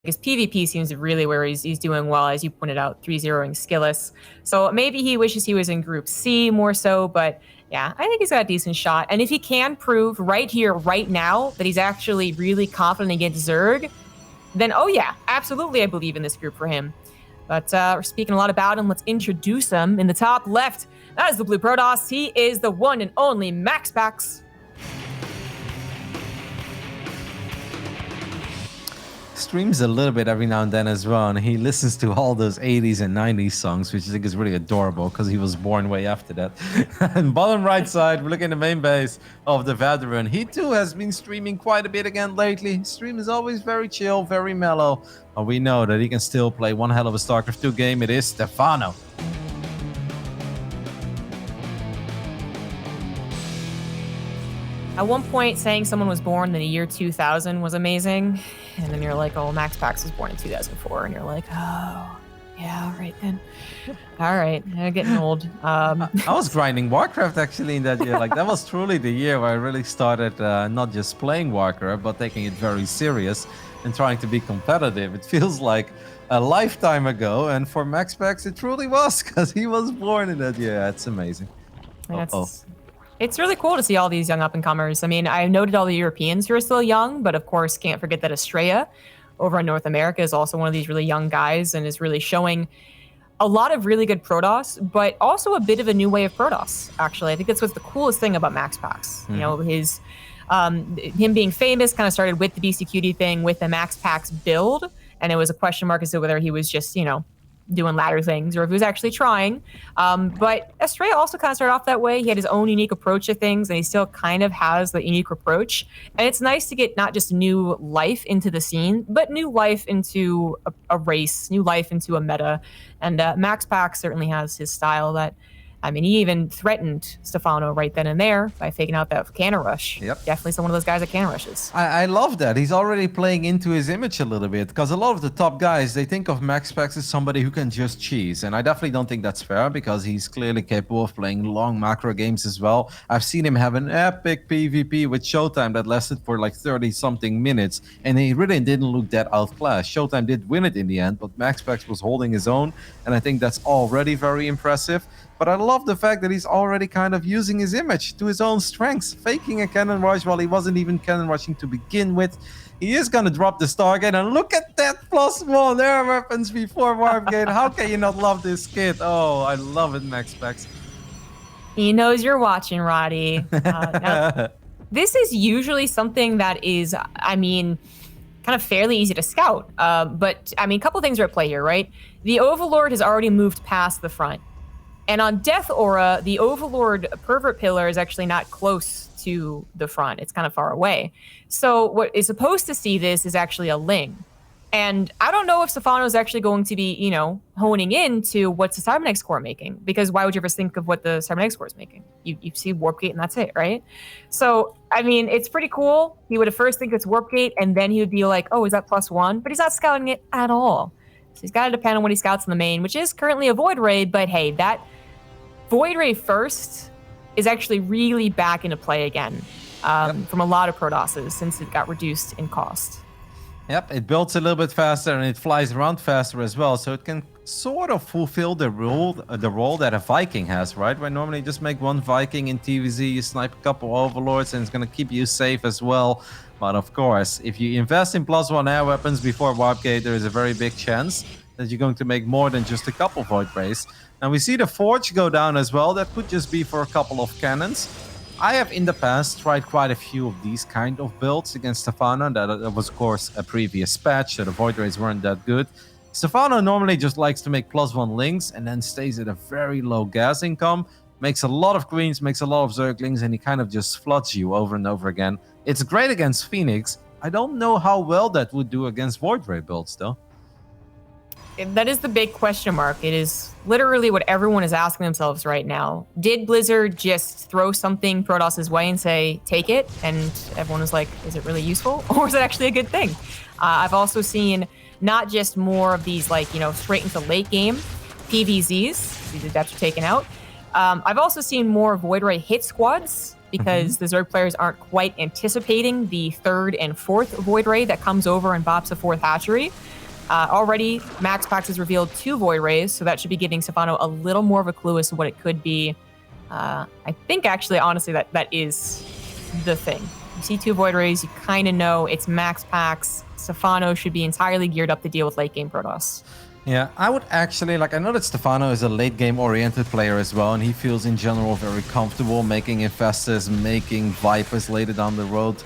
His PvP seems really where he's doing well, as you pointed out, 3-0ing Skilless. So maybe he wishes he was in Group C more so, but yeah, I think he's got a decent shot. And if he can prove right here, right now, that he's actually really confident against Zerg, then oh yeah, absolutely I believe in this group for him. But we're speaking a lot about him. Let's introduce him. In the top left, that is the Blue Protos. He is the one and only MaxPax. Streams a little bit every now and then as well, and he listens to all those 80s and 90s songs, which I think is really adorable because he was born way after that. And bottom right side, we're looking at the main base of the veteran. He too has been streaming quite a bit again lately. His stream is always very chill, very mellow, and we know that he can still play one hell of a StarCraft 2 game. It is Stephano. At one point, saying someone was born in the year 2000 was amazing. And then you're like, oh, MaxPax was born in 2004. And you're like, oh, yeah, all right then. All right, getting old. I was grinding Warcraft actually in that year. Like that was truly the year where I really started not just playing Warcraft, but taking it very serious and trying to be competitive. It feels like a lifetime ago. And for MaxPax, it truly was because he was born in that year. It's amazing. It's really cool to see all these young up-and-comers. I mean, I noted all the Europeans who are still young, but of course can't forget that Estrella over in North America is also one of these really young guys and is really showing a lot of really good Protoss, but also a bit of a new way of Protoss, actually. I think that's what's the coolest thing about MaxPax. You know, his him being famous kind of started with the BCQD thing, with the MaxPax build, and it was a question mark as to whether he was just, you know, doing ladder things or if he was actually trying. But Estrella also kind of started off that way. He had his own unique approach to things, and he still kind of has the unique approach. And it's nice to get not just new life into the scene, but new life into a race, new life into a meta. And MaxPax certainly has his style that, I mean, he even threatened Stephano right then and there by faking out that cannon rush. Yep. Definitely one of those guys that cannon rushes. I love that. He's already playing into his image a little bit because a lot of the top guys, they think of MaxPax as somebody who can just cheese. And I definitely don't think that's fair because he's clearly capable of playing long macro games as well. I've seen him have an epic PvP with Showtime that lasted for like 30-something minutes. And he really didn't look that outclassed. Showtime did win it in the end, but MaxPax was holding his own. And I think that's already very impressive. But I love the fact that he's already kind of using his image to his own strengths, faking a cannon rush while he wasn't even cannon rushing to begin with. He is going to drop the Stargate, and look at that +1 air weapons before Warpgate. How can you not love this kid? Oh, I love it, MaxPax. He knows you're watching, Roddy. Now, this is usually something that is, I mean, kind of fairly easy to scout. But, I mean, a couple things are at play here, right? The Overlord has already moved past the front. And on Death Aura, the Overlord Pervert Pillar is actually not close to the front. It's kind of far away. So what is supposed to see this is actually a Ling. And I don't know if Stephano is actually going to be, you know, honing in to what's the Cybernetics core making. Because why would you ever think of what the Cybernetics core is making? You see Warpgate and that's it, right? So, I mean, it's pretty cool. He would at first think it's Warpgate, and then he would be like, oh, is that +1? But he's not scouting it at all. So he's got to depend on what he scouts in the main, which is currently a Void Ray, but hey, that Void Ray first is actually really back into play again from a lot of Protosses since it got reduced in cost. Yep, it builds a little bit faster and it flies around faster as well, so it can sort of fulfill the role that a Viking has, right? Where normally you just make one Viking in TVZ, you snipe a couple Overlords, and it's going to keep you safe as well. But of course, if you invest in +1 air weapons before Warpgate, there is a very big chance that you're going to make more than just a couple Void Rays. And we see the Forge go down as well. That could just be for a couple of cannons. I have in the past tried quite a few of these kind of builds against Stephano. That was, of course, a previous patch, so the Void Rays weren't that good. Stephano normally just likes to make +1 Lings and then stays at a very low gas income, makes a lot of greens, makes a lot of Zerglings, and he kind of just floods you over and over again. It's great against Phoenix. I don't know how well that would do against Void Ray builds, though. That is the big question mark. It is literally what everyone is asking themselves right now. Did Blizzard just throw something Protoss' way and say, take it? And everyone was like, is it really useful? Or is it actually a good thing? I've also seen not just more of these, like, you know, straight into late game PVZs, these adepts are taken out. I've also seen more Void Ray hit squads because the Zerg players aren't quite anticipating the 3rd and 4th Void Ray that comes over and bops a 4th hatchery. Already, MaxPax has revealed 2 Void Rays, so that should be giving Stephano a little more of a clue as to what it could be. I think, actually, honestly, that is the thing. You see 2 Void Rays, you kind of know it's MaxPax. Stephano should be entirely geared up to deal with late game Protoss. Yeah, I would actually, I know that Stephano is a late game oriented player as well, and he feels in general very comfortable making Infestors, making Vipers later down the road.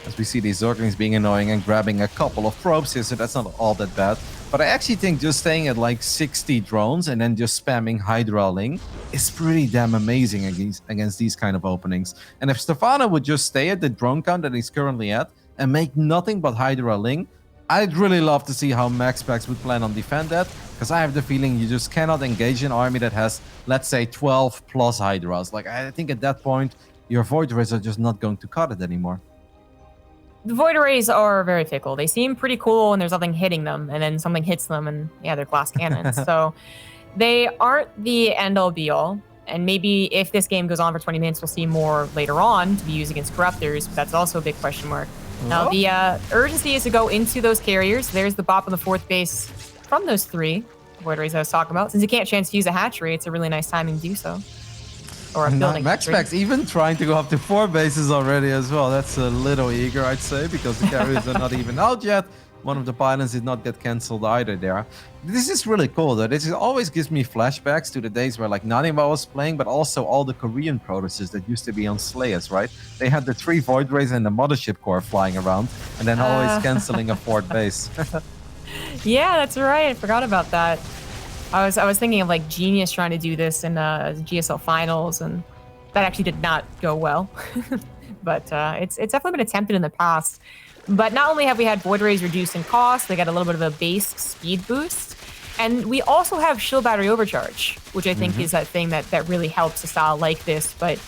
As we see these Zerglings being annoying and grabbing a couple of probes here, so that's not all that bad. But I actually think just staying at like 60 drones and then just spamming Hydra Ling is pretty damn amazing against these kind of openings. And if Stephano would just stay at the drone count that he's currently at and make nothing but Hydra Ling, I'd really love to see how MaxPax would plan on defend that, because I have the feeling you just cannot engage an army that has, let's say, 12 plus Hydras. Like, I think at that point, your Void Rays are just not going to cut it anymore. The Void Rays are very fickle. They seem pretty cool when there's nothing hitting them, and then something hits them, and yeah, they're glass cannons. So they aren't the end-all be-all. And maybe if this game goes on for 20 minutes, we'll see more later on to be used against Corruptors, but that's also a big question mark. Now, the urgency is to go into those carriers. There's the bop on the 4th base from those 3 Void Rays I was talking about. Since you can't transfuse a hatchery, it's a really nice timing to do so. Or a building MaxPax even trying to go up to 4 bases already as well. That's a little eager, I'd say, because the carriers are not even out yet. One of the pylons did not get cancelled either there. This is really cool, though. This always gives me flashbacks to the days where, like, Nanima was playing, but also all the Korean Protosses that used to be on Slayers, right? They had the 3 Void Rays and the Mothership Core flying around, and then always cancelling a 4th base. Yeah, that's right. I forgot about that. I was thinking of, like, Genius trying to do this in GSL Finals, and that actually did not go well. But it's definitely been attempted in the past. But not only have we had Void Rays reduced in cost, they got a little bit of a base speed boost. And we also have Shield Battery Overcharge, which I think is that thing that really helps a style like this, but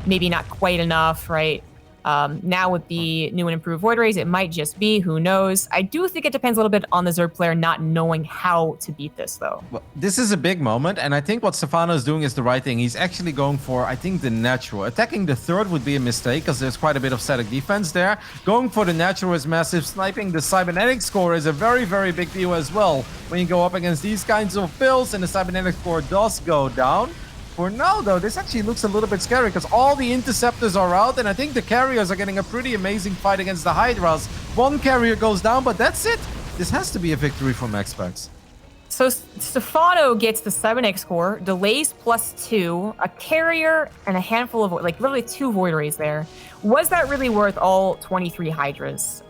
maybe not quite enough, right? Now with the new and improved Void Rays, it might just be, who knows. I do think it depends a little bit on the Zerg player not knowing how to beat this, though. Well, this is a big moment, and I think what Stephano is doing is the right thing. He's actually going for, I think, the natural. Attacking the 3rd would be a mistake, because there's quite a bit of static defense there. Going for the natural is massive. Sniping the cybernetic score is a very, very big deal as well. When you go up against these kinds of builds, and the cybernetic score does go down. For now, though, this actually looks a little bit scary because all the interceptors are out, and I think the carriers are getting a pretty amazing fight against the Hydras. 1 carrier goes down, but that's it. This has to be a victory for MaxPax. So Stephano gets the 7x score, delays +2, a carrier, and a handful of, like, literally 2 Void Rays there. Was that really worth all 23 Hydras?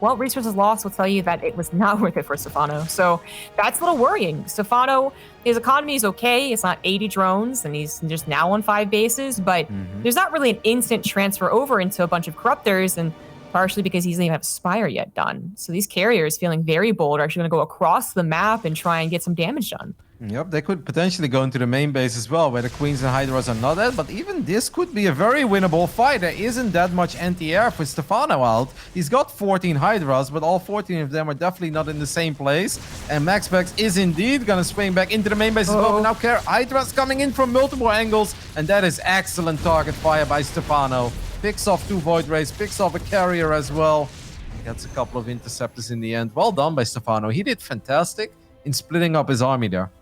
Well, Resources Lost will tell you that it was not worth it for Stephano. So that's a little worrying. Stephano, his economy is okay. It's not 80 drones, and he's just now on 5 bases. But there's not really an instant transfer over into a bunch of Corruptors, and partially because he doesn't even have Spire yet done. So these carriers, feeling very bold, are actually going to go across the map and try and get some damage done. Yep, they could potentially go into the main base as well, where the Queens and Hydras are not at, but even this could be a very winnable fight. There isn't that much anti-air for Stephano out. He's got 14 Hydras, but all 14 of them are definitely not in the same place. And MaxPax is indeed going to swing back into the main base as well. But now Hydras coming in from multiple angles, and that is excellent target fire by Stephano. Picks off 2 Void Rays, picks off a carrier as well. He gets a couple of interceptors in the end. Well done by Stephano. He did fantastic in splitting up his army there.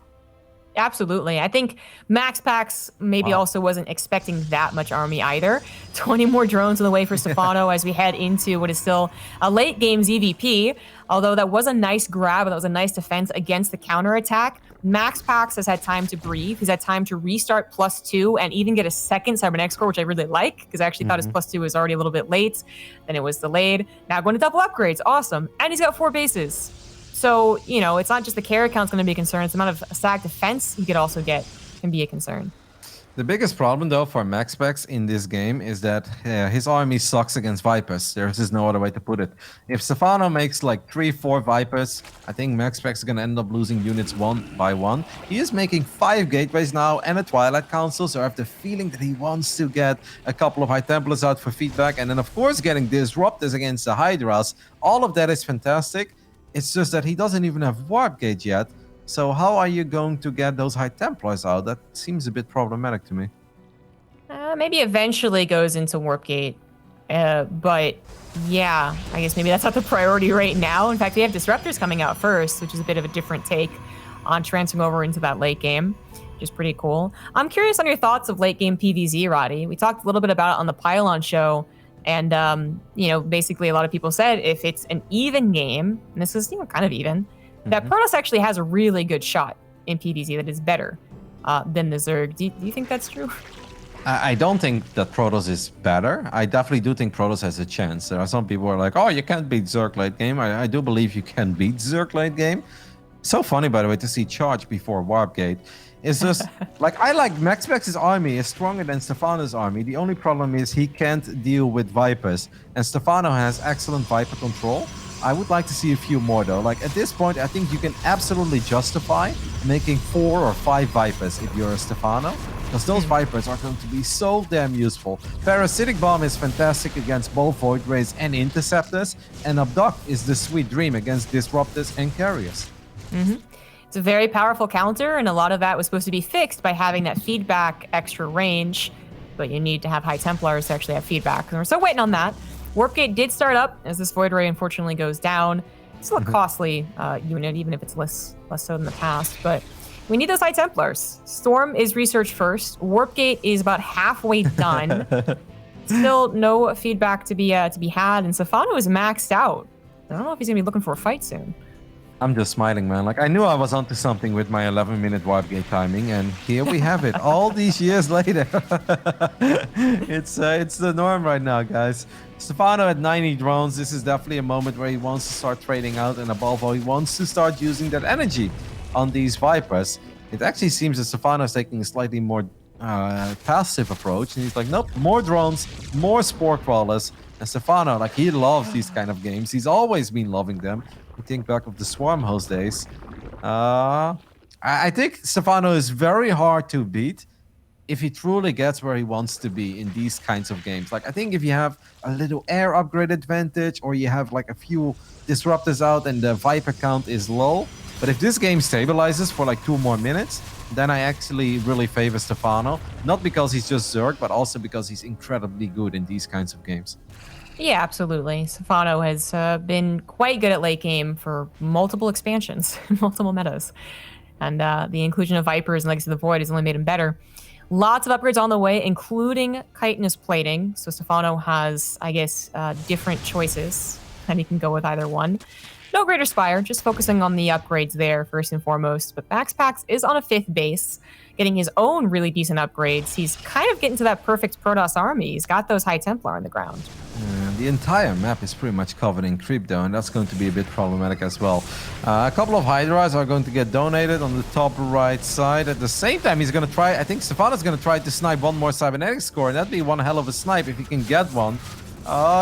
Absolutely. I think MaxPax maybe also wasn't expecting that much army either. 20 more drones on the way for Stephano as we head into what is still a late game ZVP. Although that was a nice grab and that was a nice defense against the counterattack. MaxPax has had time to breathe. He's had time to restart +2 and even get a second Cybernetic score, which I really like because I actually thought his +2 was already a little bit late. Then it was delayed. Now going to double upgrades. Awesome. And he's got 4 bases. So, you know, it's not just the carry count's going to be a concern. It's the amount of stack defense he could also get can be a concern. The biggest problem, though, for MaxPax in this game is that his army sucks against Vipers. There's just no other way to put it. If Stephano makes like 3-4 Vipers, I think MaxPax is going to end up losing units 1 by 1. He is making 5 Gateways now and a Twilight Council, so I have the feeling that he wants to get a couple of High Templars out for feedback. And then, of course, getting Disruptors against the Hydras. All of that is fantastic. It's just that he doesn't even have Warp Gate yet. So how are you going to get those High Templars out? That seems a bit problematic to me. Maybe eventually goes into Warp Gate. But yeah, I guess maybe that's not the priority right now. In fact, we have Disruptors coming out first, which is a bit of a different take on transferring over into that late game, which is pretty cool. I'm curious on your thoughts of late game PvZ, Roddy. We talked a little bit about it on the Pylon show, and basically a lot of people said if it's an even game, and this is kind of even, that Protos actually has a really good shot in PvZ that is better than the Zerg. Do you think that's true? I don't think that Protos is better. I definitely do think Protos has a chance. There are some people who are like, oh, you can't beat Zerg late game. I do believe you can beat Zerg late game. So funny, by the way, to see Charge before Warp Gate. It's just, I like MaxPax's army is stronger than Stephano's army. The only problem is he can't deal with Vipers. And Stephano has excellent Viper control. I would like to see a few more, though. At this point, I think you can absolutely justify making 4 or 5 Vipers if you're a Stephano. Because those Vipers are going to be so damn useful. Parasitic Bomb is fantastic against both Void Rays and Interceptors. And Abduct is the sweet dream against Disruptors and Carriers. It's a very powerful counter, and a lot of that was supposed to be fixed by having that feedback extra range. But you need to have High Templars to actually have feedback. And we're still waiting on that. Warp Gate did start up as this Void Ray unfortunately goes down. It's a costly unit, even if it's less so than the past. But we need those High Templars. Storm is research first. Warp Gate is about halfway done. Still no feedback to be had, and Stephano is maxed out. I don't know if he's gonna be looking for a fight soon. I'm just smiling, man. I knew I was onto something with my 11-minute Warp Gate timing, and here we have it. All these years later, it's the norm right now, guys. Stephano at 90 drones. This is definitely a moment where he wants to start trading out, and above all, he wants to start using that energy on these Vipers. It actually seems that Stephano is taking a slightly more passive approach, and he's like, nope, more drones, more Spore Crawlers. And Stephano, he loves these kind of games. He's always been loving them. I think back of the Swarm host days. I think Stephano is very hard to beat if he truly gets where he wants to be in these kinds of games. I think if you have a little air upgrade advantage, or you have a few Disruptors out and the Viper count is low. But if this game stabilizes for 2 more minutes, then I actually really favor Stephano. Not because he's just Zerg, but also because he's incredibly good in these kinds of games. Yeah, absolutely. Stephano has been quite good at late game for multiple expansions, multiple metas. And the inclusion of Vipers and Legacy of the Void has only made him better. Lots of upgrades on the way, including chitinous plating. So Stephano has, I guess, different choices, and he can go with either one. No Greater Spire, just focusing on the upgrades there first and foremost. But MaxPax is on a 5th base, getting his own really decent upgrades. He's kind of getting to that perfect Protoss army. He's got those High Templar on the ground. The entire map is pretty much covered in creep, though, and that's going to be a bit problematic as well. A couple of Hydras are going to get donated on the top right side. At the same time, he's going to try, I think Stephano's going to try to snipe one more Cybernetic score, and that'd be one hell of a snipe if he can get one.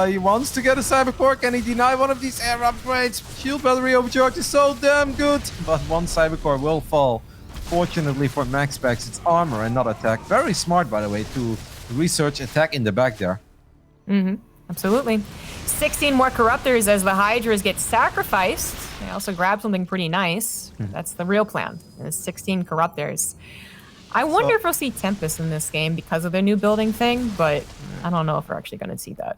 He wants to get a Cybercore. Can he deny one of these air upgrades? Shield battery overcharge is so damn good, but one Cybercore will fall. Fortunately for MaxPax, it's armor and not attack. Very smart, by the way, to research attack in the back there. Absolutely. 16 more Corruptors as the Hydras get sacrificed. They also grab something pretty nice. That's the real plan. There's 16 Corruptors. I wonder if we'll see Tempest in this game because of their new building thing, but I don't know if we're actually going to see that.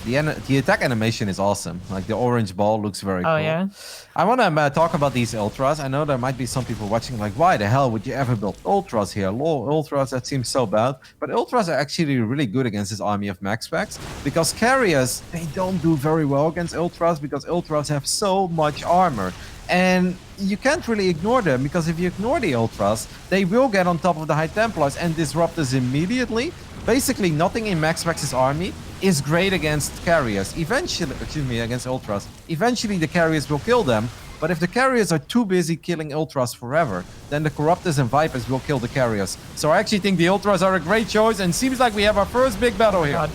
The attack animation is awesome. The orange ball looks very cool. Oh, yeah? I want to talk about these Ultras. I know there might be some people watching why the hell would you ever build Ultras here? Lol, Ultras, that seems so bad. But Ultras are actually really good against this army of MaxPax, because Carriers, they don't do very well against Ultras because Ultras have so much armor. And you can't really ignore them, because if you ignore the Ultras, they will get on top of the High Templars and disrupt us immediately. Basically, nothing in MaxPax's army is great against Carriers. Eventually, against Ultras. Eventually, the Carriers will kill them. But if the Carriers are too busy killing Ultras forever, then the Corruptors and Vipers will kill the Carriers. So I actually think the Ultras are a great choice, and seems like we have our first big battle here.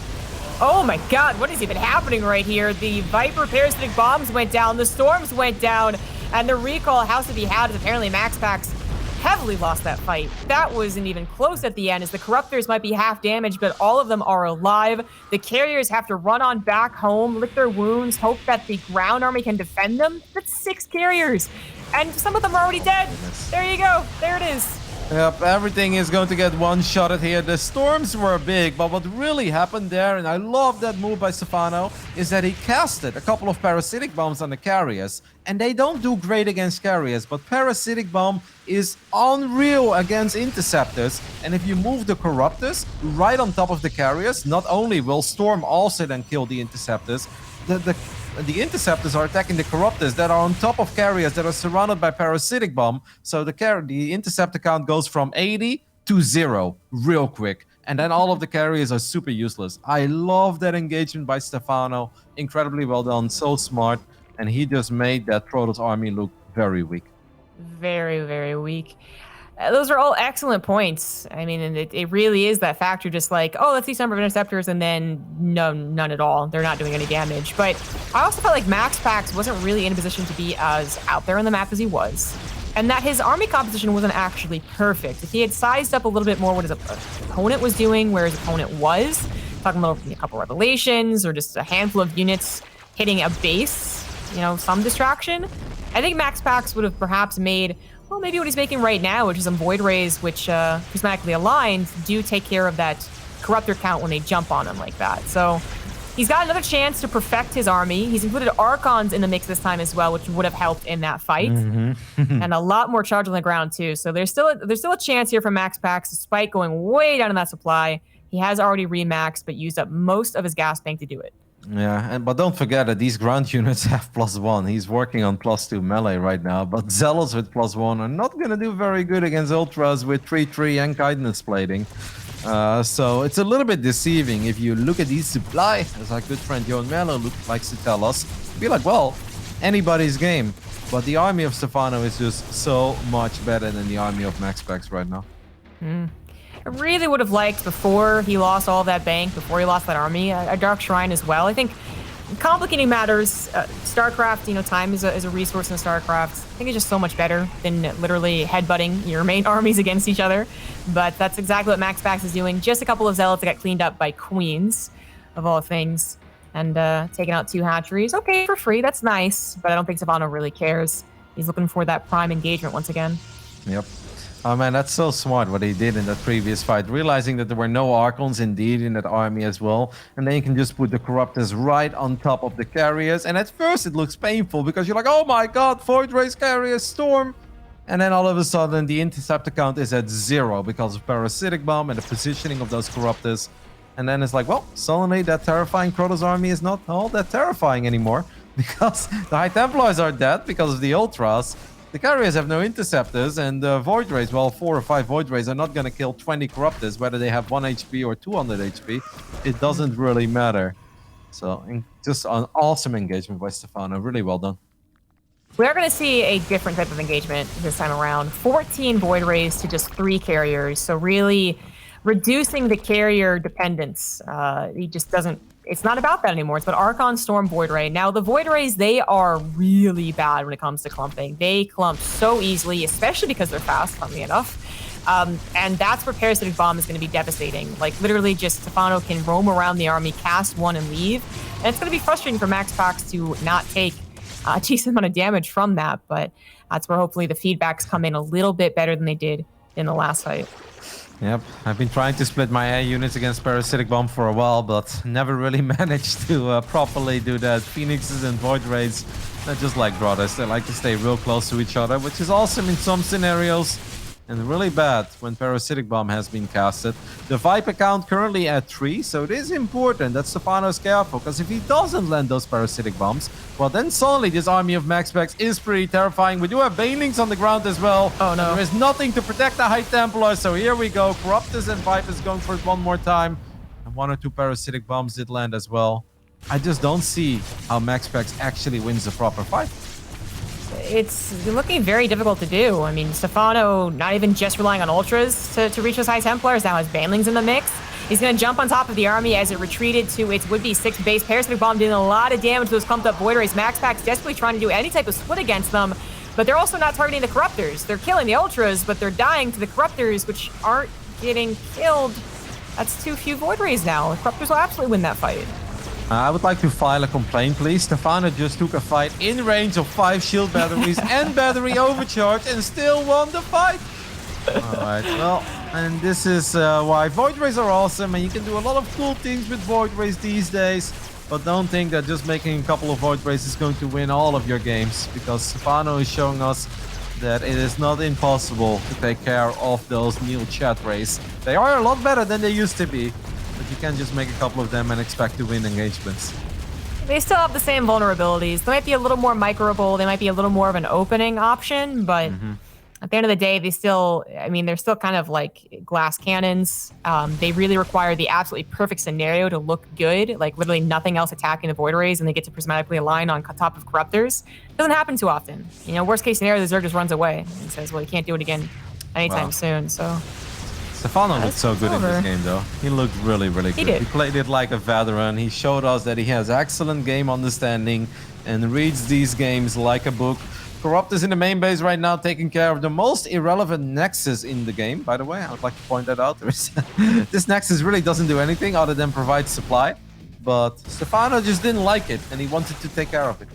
Oh my god, what is even happening right here? The Viper Parasitic Bombs went down, the Storms went down, and the recall House to be had is apparently MaxPax heavily lost that fight. That wasn't even close at the end, as the Corruptors might be half damaged, but all of them are alive. The Carriers have to run on back home, lick their wounds, hope that the ground army can defend them. That's 6 Carriers, and some of them are already dead. There you go. There it is. Yep, everything is going to get one-shotted here. The storms were big, but what really happened there, and I love that move by Stephano, is that he casted a couple of parasitic bombs on the carriers. And they don't do great against carriers, but parasitic bomb is unreal against interceptors. And if you move the corruptors right on top of the carriers, not only will storm also then kill the interceptors, the interceptors are attacking the corruptors that are on top of carriers that are surrounded by parasitic bomb. So the interceptor count goes from 80 to 0 real quick. And then all of the carriers are super useless. I love that engagement by Stephano. Incredibly well done, so smart. And he just made that Protos army look very weak. Very, very weak. Those are all excellent points. I mean, and it really is that factor, just like, oh, let's see some number of interceptors, and then no, none at all. They're not doing any damage. But I also felt like MaxPax wasn't really in a position to be as out there on the map as he was, and that his army composition wasn't actually perfect. If he had sized up a little bit more what his opponent was doing, where his opponent was, talking about a couple revelations or just a handful of units hitting a base, you know, some distraction, I think MaxPax would have perhaps made, well, maybe what he's making right now, which is some Void Rays, which prismatically aligned, do take care of that corruptor count when they jump on him like that. So he's got another chance to perfect his army. He's included Archons in the mix this time as well, which would have helped in that fight. And a lot more charge on the ground too. So there's still a chance here for MaxPax, despite going way down in that supply. He has already remaxed, but used up most of his gas bank to do it. Yeah, but don't forget that these ground units have +1. He's working on +2 melee right now, but Zealots with +1 are not going to do very good against Ultras with 3-3 and Kindness plating. So it's a little bit deceiving. If you look at these supply, as our good friend Johan Mello likes to tell us, be like, well, anybody's game. But the army of Stephano is just so much better than the army of MaxPax right now. I really would have liked, before he lost all that bank, before he lost that army, a Dark Shrine as well. I think complicating matters. StarCraft, you know, time is a resource in StarCraft. I think it's just so much better than literally headbutting your main armies against each other. But that's exactly what MaxPax is doing. Just a couple of Zealots that got cleaned up by Queens, of all things, and taking out 2 hatcheries. Okay, for free, that's nice, but I don't think Stephano really cares. He's looking for that prime engagement once again. Yep. Oh man, that's so smart what he did in that previous fight, realizing that there were no Archons indeed in that army as well. And then you can just put the Corruptors right on top of the carriers. And at first it looks painful because you're like, oh my god, Void Rays carriers, Storm. And then all of a sudden the interceptor count is at 0 because of Parasitic Bomb and the positioning of those Corruptors. And then it's like, well, suddenly that terrifying Protoss army is not all that terrifying anymore because the High Templars are dead because of the Ultras. The carriers have no interceptors, and Void Rays, well, 4 or 5 Void Rays are not going to kill 20 Corruptors, whether they have 1 HP or 200 HP. It doesn't really matter. So, just an awesome engagement by Stephano. Really well done. We are going to see a different type of engagement this time around. 14 Void Rays to just 3 carriers. So really reducing the carrier dependence. He just doesn't... It's not about that anymore. It's about Archon, Storm, Void Ray. Now, the Void Rays, they are really bad when it comes to clumping. They clump so easily, especially because they're fast, funnily enough. And that's where Parasitic Bomb is going to be devastating. Like, literally just Stephano can roam around the army, cast one, and leave. And it's going to be frustrating for MaxPax to not take a decent amount of damage from that. But that's where hopefully the feedbacks come in a little bit better than they did in the last fight. Yep, I've been trying to split my air units against Parasitic Bomb for a while, but never really managed to properly do that. Phoenixes and Void Rays, they're just like brothers. They like to stay real close to each other, which is awesome in some scenarios and really bad when Parasitic Bomb has been casted. The Viper count currently at 3, so it is important that Stephano's careful, because if he doesn't land those Parasitic Bombs, well, then suddenly this army of MaxPax is pretty terrifying. We do have Banelings on the ground as well. Oh no. There is nothing to protect the High Templar, so here we go. Corruptors and Vipers going for it one more time. And 1 or 2 Parasitic Bombs did land as well. I just don't see how MaxPax actually wins a proper fight. It's looking very difficult to do. I mean, Stephano not even just relying on Ultras to reach those High Templars, now has Banelings in the mix. He's going to jump on top of the army as it retreated to its would-be 6th base. Parasitic Bomb doing a lot of damage to those clumped up Void Rays. MaxPax desperately trying to do any type of split against them, but they're also not targeting the Corruptors. They're killing the Ultras, but they're dying to the Corruptors, which aren't getting killed. That's too few Void Rays now. The Corruptors will absolutely win that fight. I would like to file a complaint, please. Stephano just took a fight in range of 5 shield batteries and battery overcharge and still won the fight. Alright, well, and this is why Void Rays are awesome, and you can do a lot of cool things with Void Rays these days. But don't think that just making a couple of Void Rays is going to win all of your games, because Stephano is showing us that it is not impossible to take care of those Neil Chat Rays. They are a lot better than they used to be, but you can't just make a couple of them and expect to win engagements. They still have the same vulnerabilities. They might be a little more microable. They might be a little more of an opening option, but at the end of the day, they still, I mean, they're still kind of like glass cannons. They really require the absolutely perfect scenario to look good, like literally nothing else attacking the Void Rays, and they get to prismatically align on top of Corruptors. Doesn't happen too often. You know, worst case scenario, the Zerg just runs away and says, well, you can't do it again anytime soon, so... Stephano looked so good in this game, though. He looked really, really good. He played it like a veteran. He showed us that he has excellent game understanding and reads these games like a book. Corruptors in the main base right now taking care of the most irrelevant Nexus in the game, by the way. I would like to point that out. This Nexus really doesn't do anything other than provide supply. But Stephano just didn't like it, and he wanted to take care of it.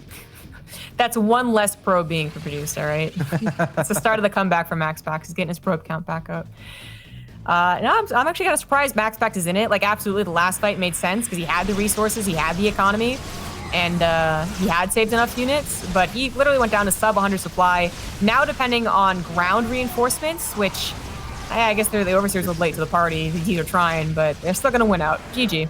That's one less probe being produced, all right? It's the start of the comeback for MaxPax. He's getting his probe count back up. No, I'm actually kind of surprised MaxPax is in it. Like, absolutely, the last fight made sense because he had the resources, he had the economy, and he had saved enough units, but he literally went down to sub 100 supply. Now, depending on ground reinforcements, which I guess they're the Overseers were late to the party. He's are trying, but they're still going to win out. GG.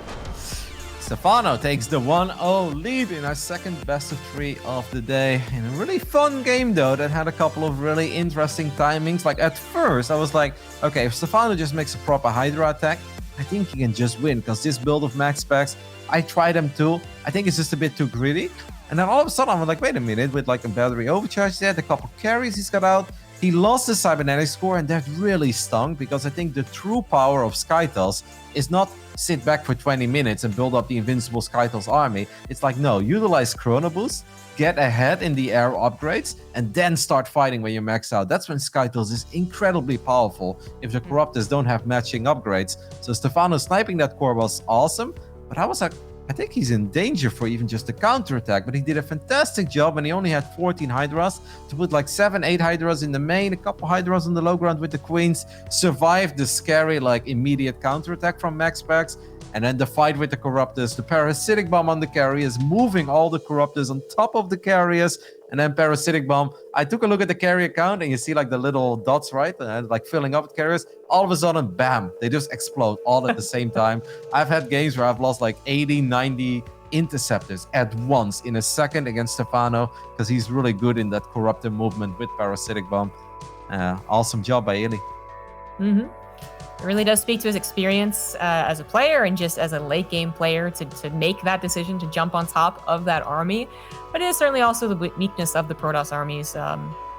Stephano takes the 1-0 lead in our second best of 3 of the day. In a really fun game, though, that had a couple of really interesting timings. Like, at first, I was like, okay, if Stephano just makes a proper Hydra attack, I think he can just win, because this build of MaxPax, I tried them too. I think it's just a bit too greedy. And then all of a sudden, I was like, wait a minute, with like a battery overcharge there, a couple carries he's got out. He lost his cybernetic score, and that really stung, because I think the true power of Skytels is not sit back for 20 minutes and build up the invincible Skytels army. It's like, no, utilize Chrono Boost, get ahead in the air upgrades, and then start fighting when you max out. That's when Skytels is incredibly powerful if the Corruptors don't have matching upgrades. So Stephano sniping that core was awesome, but I was like, I think he's in danger for even just a counterattack, but he did a fantastic job, and he only had 14 Hydras to put like 7-8 Hydras in the main, a couple Hydras on the low ground with the Queens, survived the scary like immediate counterattack from MaxPax, and then the fight with the Corruptors, the Parasitic Bomb on the carriers, moving all the Corruptors on top of the carriers, and then Parasitic Bomb. I took a look at the carrier count, and you see like the little dots, right? Like filling up with carriers. All of a sudden, bam, they just explode all at the same time. I've had games where I've lost like 80, 90 interceptors at once in a second against Stephano, because he's really good in that Corruptor movement with Parasitic Bomb. Awesome job by Eli. It really does speak to his experience as a player and just as a late game player to make that decision to jump on top of that army. But it is certainly also the weakness of the Protoss armies,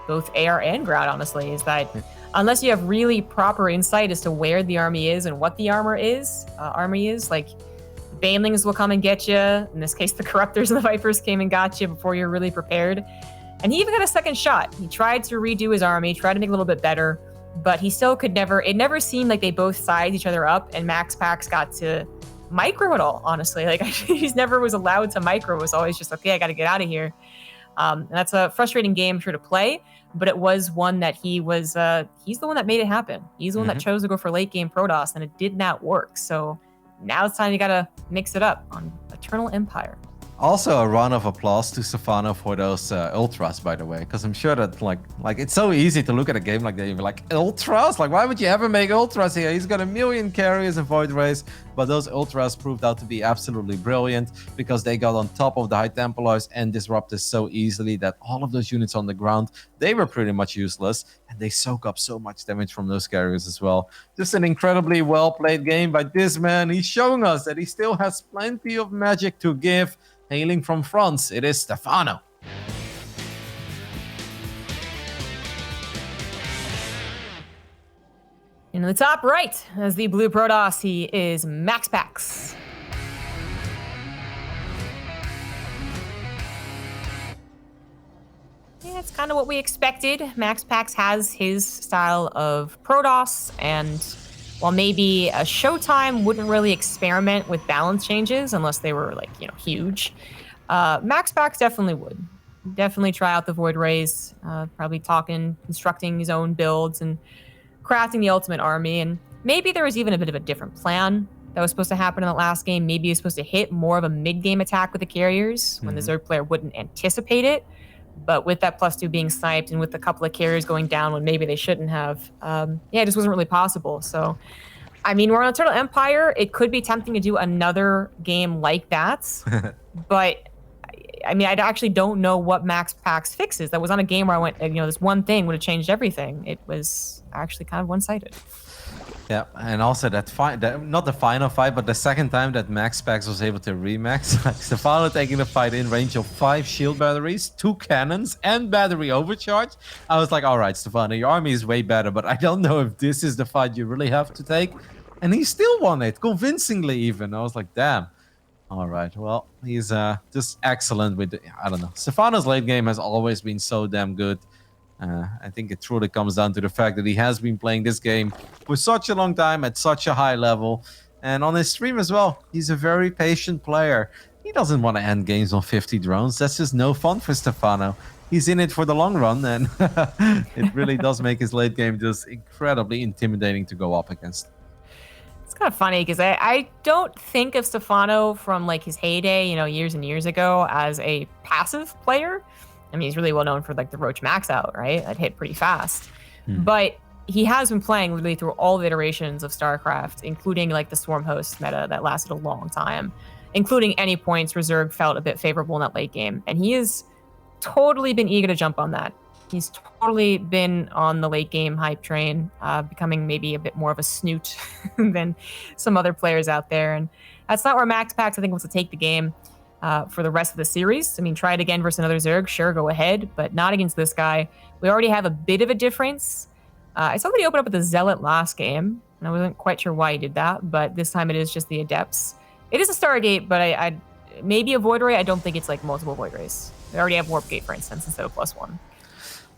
both air and ground, honestly, is that unless you have really proper insight as to where the army is and what the army is, like Banelings will come and get you. In this case, the Corruptors and the Vipers came and got you before you're really prepared. And he even got a second shot. He tried to redo his army, tried to make it a little bit better, but he still could never, it never seemed like they both sized each other up, and MaxPax got to micro it all, honestly. Like, he's never was allowed to micro. It was always just, okay, I got to get out of here. And that's a frustrating game, sure, to play, but it was one that he was, he's the one that made it happen. He's the one that chose to go for late game Protoss, and it did not work. So now it's time you got to mix it up on Eternal Empire. Also, a round of applause to Stephano for those ultras, by the way, because I'm sure that like it's so easy to look at a game like that. You're like, ultras? Like, why would you ever make ultras here? He's got a million carriers and Void Rays, but those ultras proved out to be absolutely brilliant because they got on top of the High Templars and disrupted so easily that all of those units on the ground, they were pretty much useless, and they soak up so much damage from those carriers as well. Just an incredibly well-played game by this man. He's showing us that he still has plenty of magic to give. Hailing from France, it is Stephano. In the top right, as the blue Protoss, he is MaxPax. Yeah, it's kind of what we expected. MaxPax has his style of Protoss, and while maybe a Showtime wouldn't really experiment with balance changes unless they were, like, you know, huge, MaxPax definitely would. Definitely try out the Void Rays, probably constructing his own builds and crafting the ultimate army, and maybe there was even a bit of a different plan that was supposed to happen in the last game. Maybe he was supposed to hit more of a mid-game attack with the carriers when the Zerg player wouldn't anticipate it. But with that +2 being sniped and with a couple of carriers going down when maybe they shouldn't have, it just wasn't really possible. So, I mean, we're on Eternal Empire. It could be tempting to do another game like that. But, I mean, I actually don't know what MaxPax fixes. That was on a game where I went, this one thing would have changed everything. It was actually kind of one-sided. Yeah, and also not the final fight, but the second time that MaxPax was able to remax, like Stephano taking the fight in range of 5 shield batteries, 2 cannons, and battery overcharge. I was like, all right, Stephano, your army is way better, but I don't know if this is the fight you really have to take. And he still won it, convincingly even. I was like, damn. All right, well, he's just excellent with, I don't know. Stephano's late game has always been so damn good. I think it truly comes down to the fact that he has been playing this game for such a long time at such a high level. And on his stream as well, he's a very patient player. He doesn't want to end games on 50 drones. That's just no fun for Stephano. He's in it for the long run, and it really does make his late game just incredibly intimidating to go up against. It's kind of funny because I don't think of Stephano from like his heyday, years and years ago, as a passive player. I mean, he's really well known for like the Roach Max Out, right? That hit pretty fast. But he has been playing literally through all the iterations of StarCraft, including like the Swarm Host meta that lasted a long time, including any points where Zerg felt a bit favorable in that late game. And he has totally been eager to jump on that. He's totally been on the late game hype train, becoming maybe a bit more of a snoot than some other players out there. And that's not where MaxPax, I think, wants to take the game. For the rest of the series. I mean, try it again versus another Zerg, sure, go ahead, but not against this guy. We already have a bit of a difference. I saw that he opened up with the Zealot last game, and I wasn't quite sure why he did that, but this time it is just the Adepts. It is a Stargate, but I maybe a Void Ray. I don't think it's like multiple Void Rays. They already have Warp Gate, for instance, instead of +1.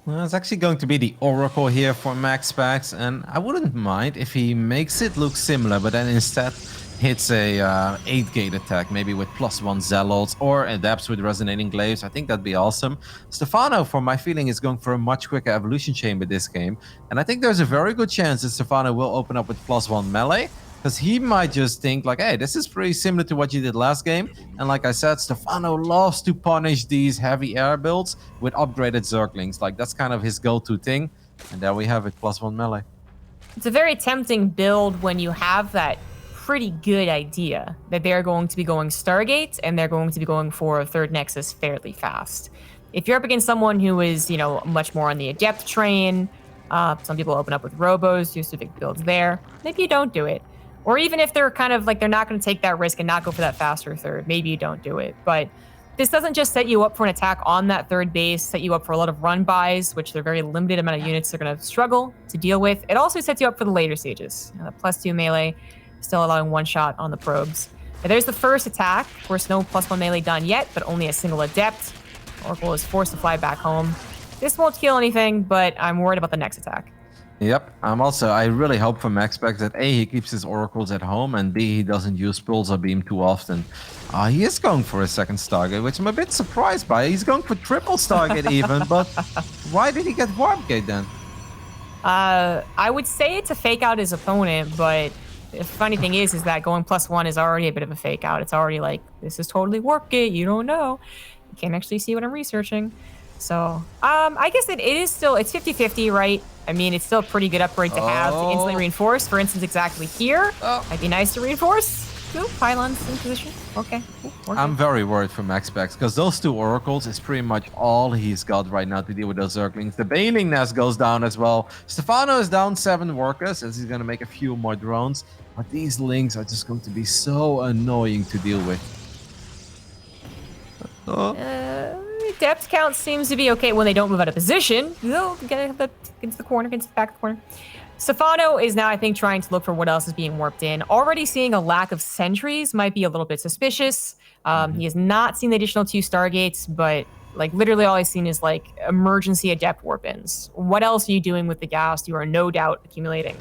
Well, it's actually going to be the Oracle here for MaxPax, and I wouldn't mind if he makes it look similar, but then instead hits a 8-gate attack, maybe with +1 Zealots or Adepts with Resonating Glaives. I think that'd be awesome. Stephano, for my feeling, is going for a much quicker Evolution Chamber this game. And I think there's a very good chance that Stephano will open up with +1 melee, because he might just think like, hey, this is pretty similar to what you did last game. And like I said, Stephano loves to punish these heavy air builds with upgraded Zerglings. Like, that's kind of his go-to thing. And there we have it, +1 melee. It's a very tempting build when you have that pretty good idea that they're going to be going Stargate and they're going to be going for a third Nexus fairly fast. If you're up against someone who is, much more on the Adept train, some people open up with Robos, do specific builds there, maybe you don't do it. Or even if they're kind of like, they're not going to take that risk and not go for that faster third, maybe you don't do it. But this doesn't just set you up for an attack on that third base, set you up for a lot of run buys, which they're very limited amount of units they're going to struggle to deal with. It also sets you up for the later stages. The +2 melee, still allowing one shot on the probes. Now, there's the first attack. Of course, no +1 melee done yet, but only a single Adept. Oracle is forced to fly back home. This won't kill anything, but I'm worried about the next attack. Yep, I really hope for MaxPax that A, he keeps his Oracles at home, and B, he doesn't use Pulsar Beam too often. He is going for a second Stargate, which I'm a bit surprised by. He's going for triple Stargate even, but why did he get Warp Gate then? I would say it's a fake out his opponent, but the funny thing is that going +1 is already a bit of a fake out. It's already like, this is totally Warp Gate, you don't know. You can't actually see what I'm researching. So, I guess it is still, it's 50-50, right? I mean, it's still a pretty good upgrade to have to instantly reinforce. For instance, exactly here. Might be nice to reinforce. Cool, pylons in position. Okay. Cool. I'm very worried for MaxPax, because those 2 Oracles is pretty much all he's got right now to deal with those Zerglings. The Bailing Nest goes down as well. Stephano is down 7 workers, as he's going to make a few more drones. But these Lings are just going to be so annoying to deal with. Depth count seems to be okay when they don't move out of position. They'll get against the corner, against the back of the corner. Stephano is now, I think, trying to look for what else is being warped in. Already seeing a lack of sentries might be a little bit suspicious. He has not seen the additional 2 Stargates, but like literally all he's seen is like emergency Adept warp-ins. What else are you doing with the gas? You are no doubt accumulating.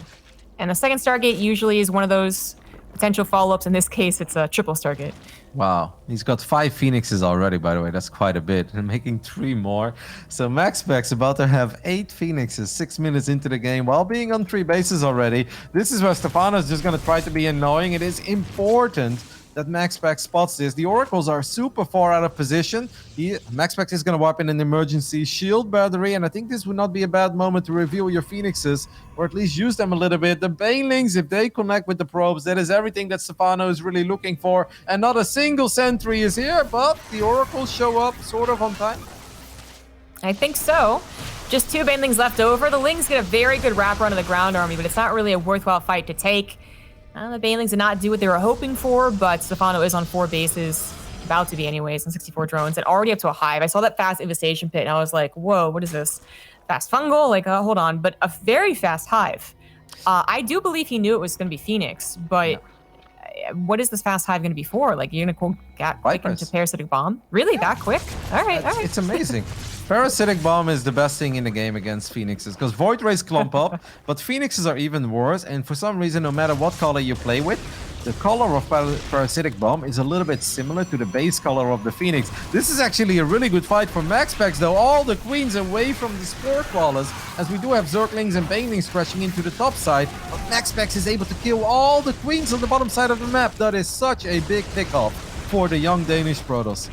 And the second Stargate usually is one of those potential follow-ups. In this case, it's a triple target. Wow, he's got 5 Phoenixes already, by the way. That's quite a bit. And making 3 more. So MaxPax about to have 8 Phoenixes 6 minutes into the game while being on 3 bases already. This is where Stephano is just going to try to be annoying. It is important that MaxPax spots this. The Oracles are super far out of position. MaxPax is going to wipe in an emergency shield battery, and I think this would not be a bad moment to reveal your Phoenixes, or at least use them a little bit. The Banelings, if they connect with the probes, that is everything that Stephano is really looking for, and not a single sentry is here, but the Oracles show up sort of on time. I think so. Just 2 Banelings left over. The Lings get a very good wrapper onto the ground army, but it's not really a worthwhile fight to take. The Banelings did not do what they were hoping for, but Stephano is on 4 bases, about to be anyways, on 64 drones, and already up to a hive. I saw that fast infestation pit, and I was like, whoa, what is this? Fast fungal? Like, hold on. But a very fast hive. I do believe he knew it was going to be Phoenix, but what is this fast hive going to be for? Like, you're going to get quick into Parasitic Bomb? Really? That quick? All right, all right. It's amazing. Parasitic Bomb is the best thing in the game against Phoenixes, because Void Rays clump up, but Phoenixes are even worse, and for some reason, no matter what color you play with, the color of Parasitic Bomb is a little bit similar to the base color of the Phoenix. This is actually a really good fight for MaxPax, though. All the queens away from the Spore Crawlers, as we do have Zerglings and Banelings crashing into the top side, but MaxPax is able to kill all the queens on the bottom side of the map. That is such a big pickup for the young Danish Protos.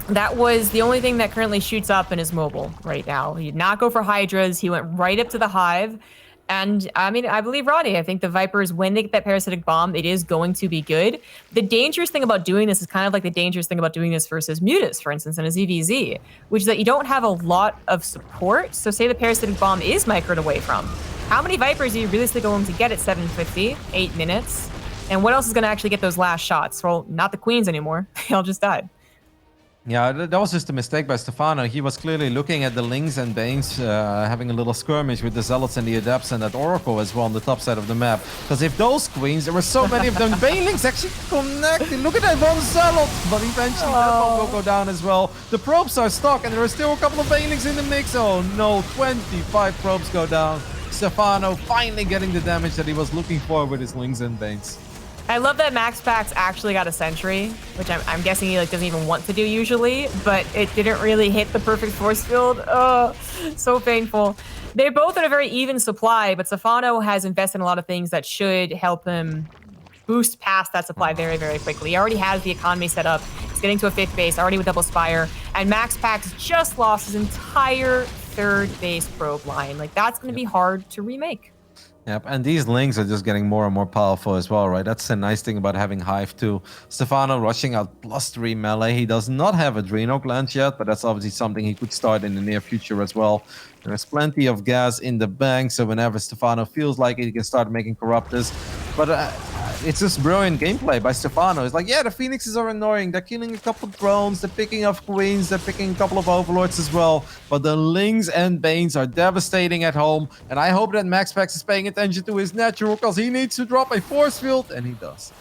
That was the only thing that currently shoots up in his mobile right now. He did not go for Hydras. He went right up to the hive. And I mean, I believe Roddy. I think the Vipers, when they get that Parasitic Bomb, it is going to be good. The dangerous thing about doing this is kind of like the dangerous thing about doing this versus Mutas, for instance, in a ZVZ, which is that you don't have a lot of support. So say the Parasitic Bomb is microed away from. How many Vipers are you realistically going to get at 750, 8 minutes? And what else is going to actually get those last shots? Well, not the Queens anymore. They all just died. Yeah, that was just a mistake by Stephano. He was clearly looking at the Lings and Banes, having a little skirmish with the Zealots and the Adepts and that Oracle as well on the top side of the map. Because if those Queens, there were so many of them, Banelings actually connected. Look at that one Zealot! But eventually that one will go down as well. The probes are stuck and there are still a couple of Banelings in the mix. Oh no, 25 probes go down. Stephano finally getting the damage that he was looking for with his Lings and Banes. I love that MaxPax actually got a sentry, which I'm guessing he doesn't even want to do usually, but it didn't really hit the perfect force field. Oh, so painful. They're both at a very even supply, but Stephano has invested in a lot of things that should help him boost past that supply very, very quickly. He already has the economy set up. He's getting to a 5th base, already with double Spire, and MaxPax just lost his entire 3rd base probe line. Like, that's going to be hard to remake. Yep, and these Lings are just getting more and more powerful as well, right? That's the nice thing about having Hive too. Stephano rushing out +3 melee. He does not have Adrenal Glands yet, but that's obviously something he could start in the near future as well. There's plenty of gas in the bank, so whenever Stephano feels like it, he can start making Corruptors. But it's just brilliant gameplay by Stephano. It's like, yeah, the Phoenixes are annoying. They're killing a couple of drones, they're picking up Queens, they're picking a couple of Overlords as well. But the Lings and Banes are devastating at home. And I hope that MaxPax is paying attention to his natural, because he needs to drop a force field, and he does.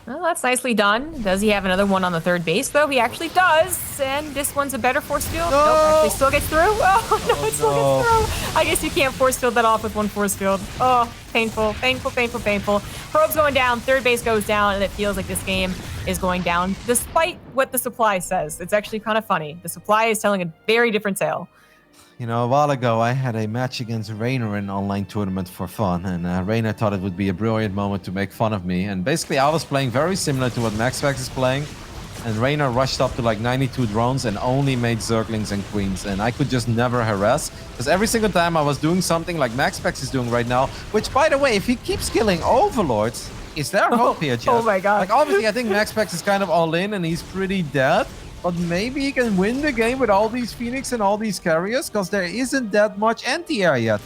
Well, that's nicely done. Does he have another one on the 3rd base, though? He actually does. And this one's a better force field. No! Nope, actually still gets through. Oh, no, it still gets through. I guess you can't force field that off with one force field. Oh, painful, painful, painful, painful. Probe's going down, 3rd base goes down, and it feels like this game is going down, despite what the supply says. It's actually kind of funny. The supply is telling a very different tale. You know, a while ago, I had a match against Rainer in an online tournament for fun, and Rainer thought it would be a brilliant moment to make fun of me. And basically, I was playing very similar to what MaxPax is playing, and Rainer rushed up to like 92 drones and only made Zerglings and Queens, and I could just never harass, because every single time I was doing something like MaxPax is doing right now, which, by the way, if he keeps killing Overlords, is there hope here, Jeff? Oh my god. Like, obviously, I think MaxPax is kind of all in, and he's pretty dead. But maybe he can win the game with all these Phoenix and all these carriers, because there isn't that much anti-air yet.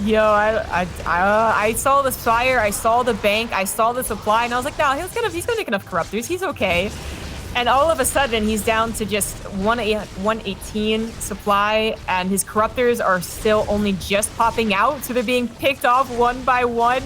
Yo, I saw the Spire, I saw the bank, I saw the supply, and I was like, no, he's gonna make enough Corruptors, he's okay. And all of a sudden, he's down to just 118 supply, and his Corruptors are still only just popping out, so they're being picked off one by one.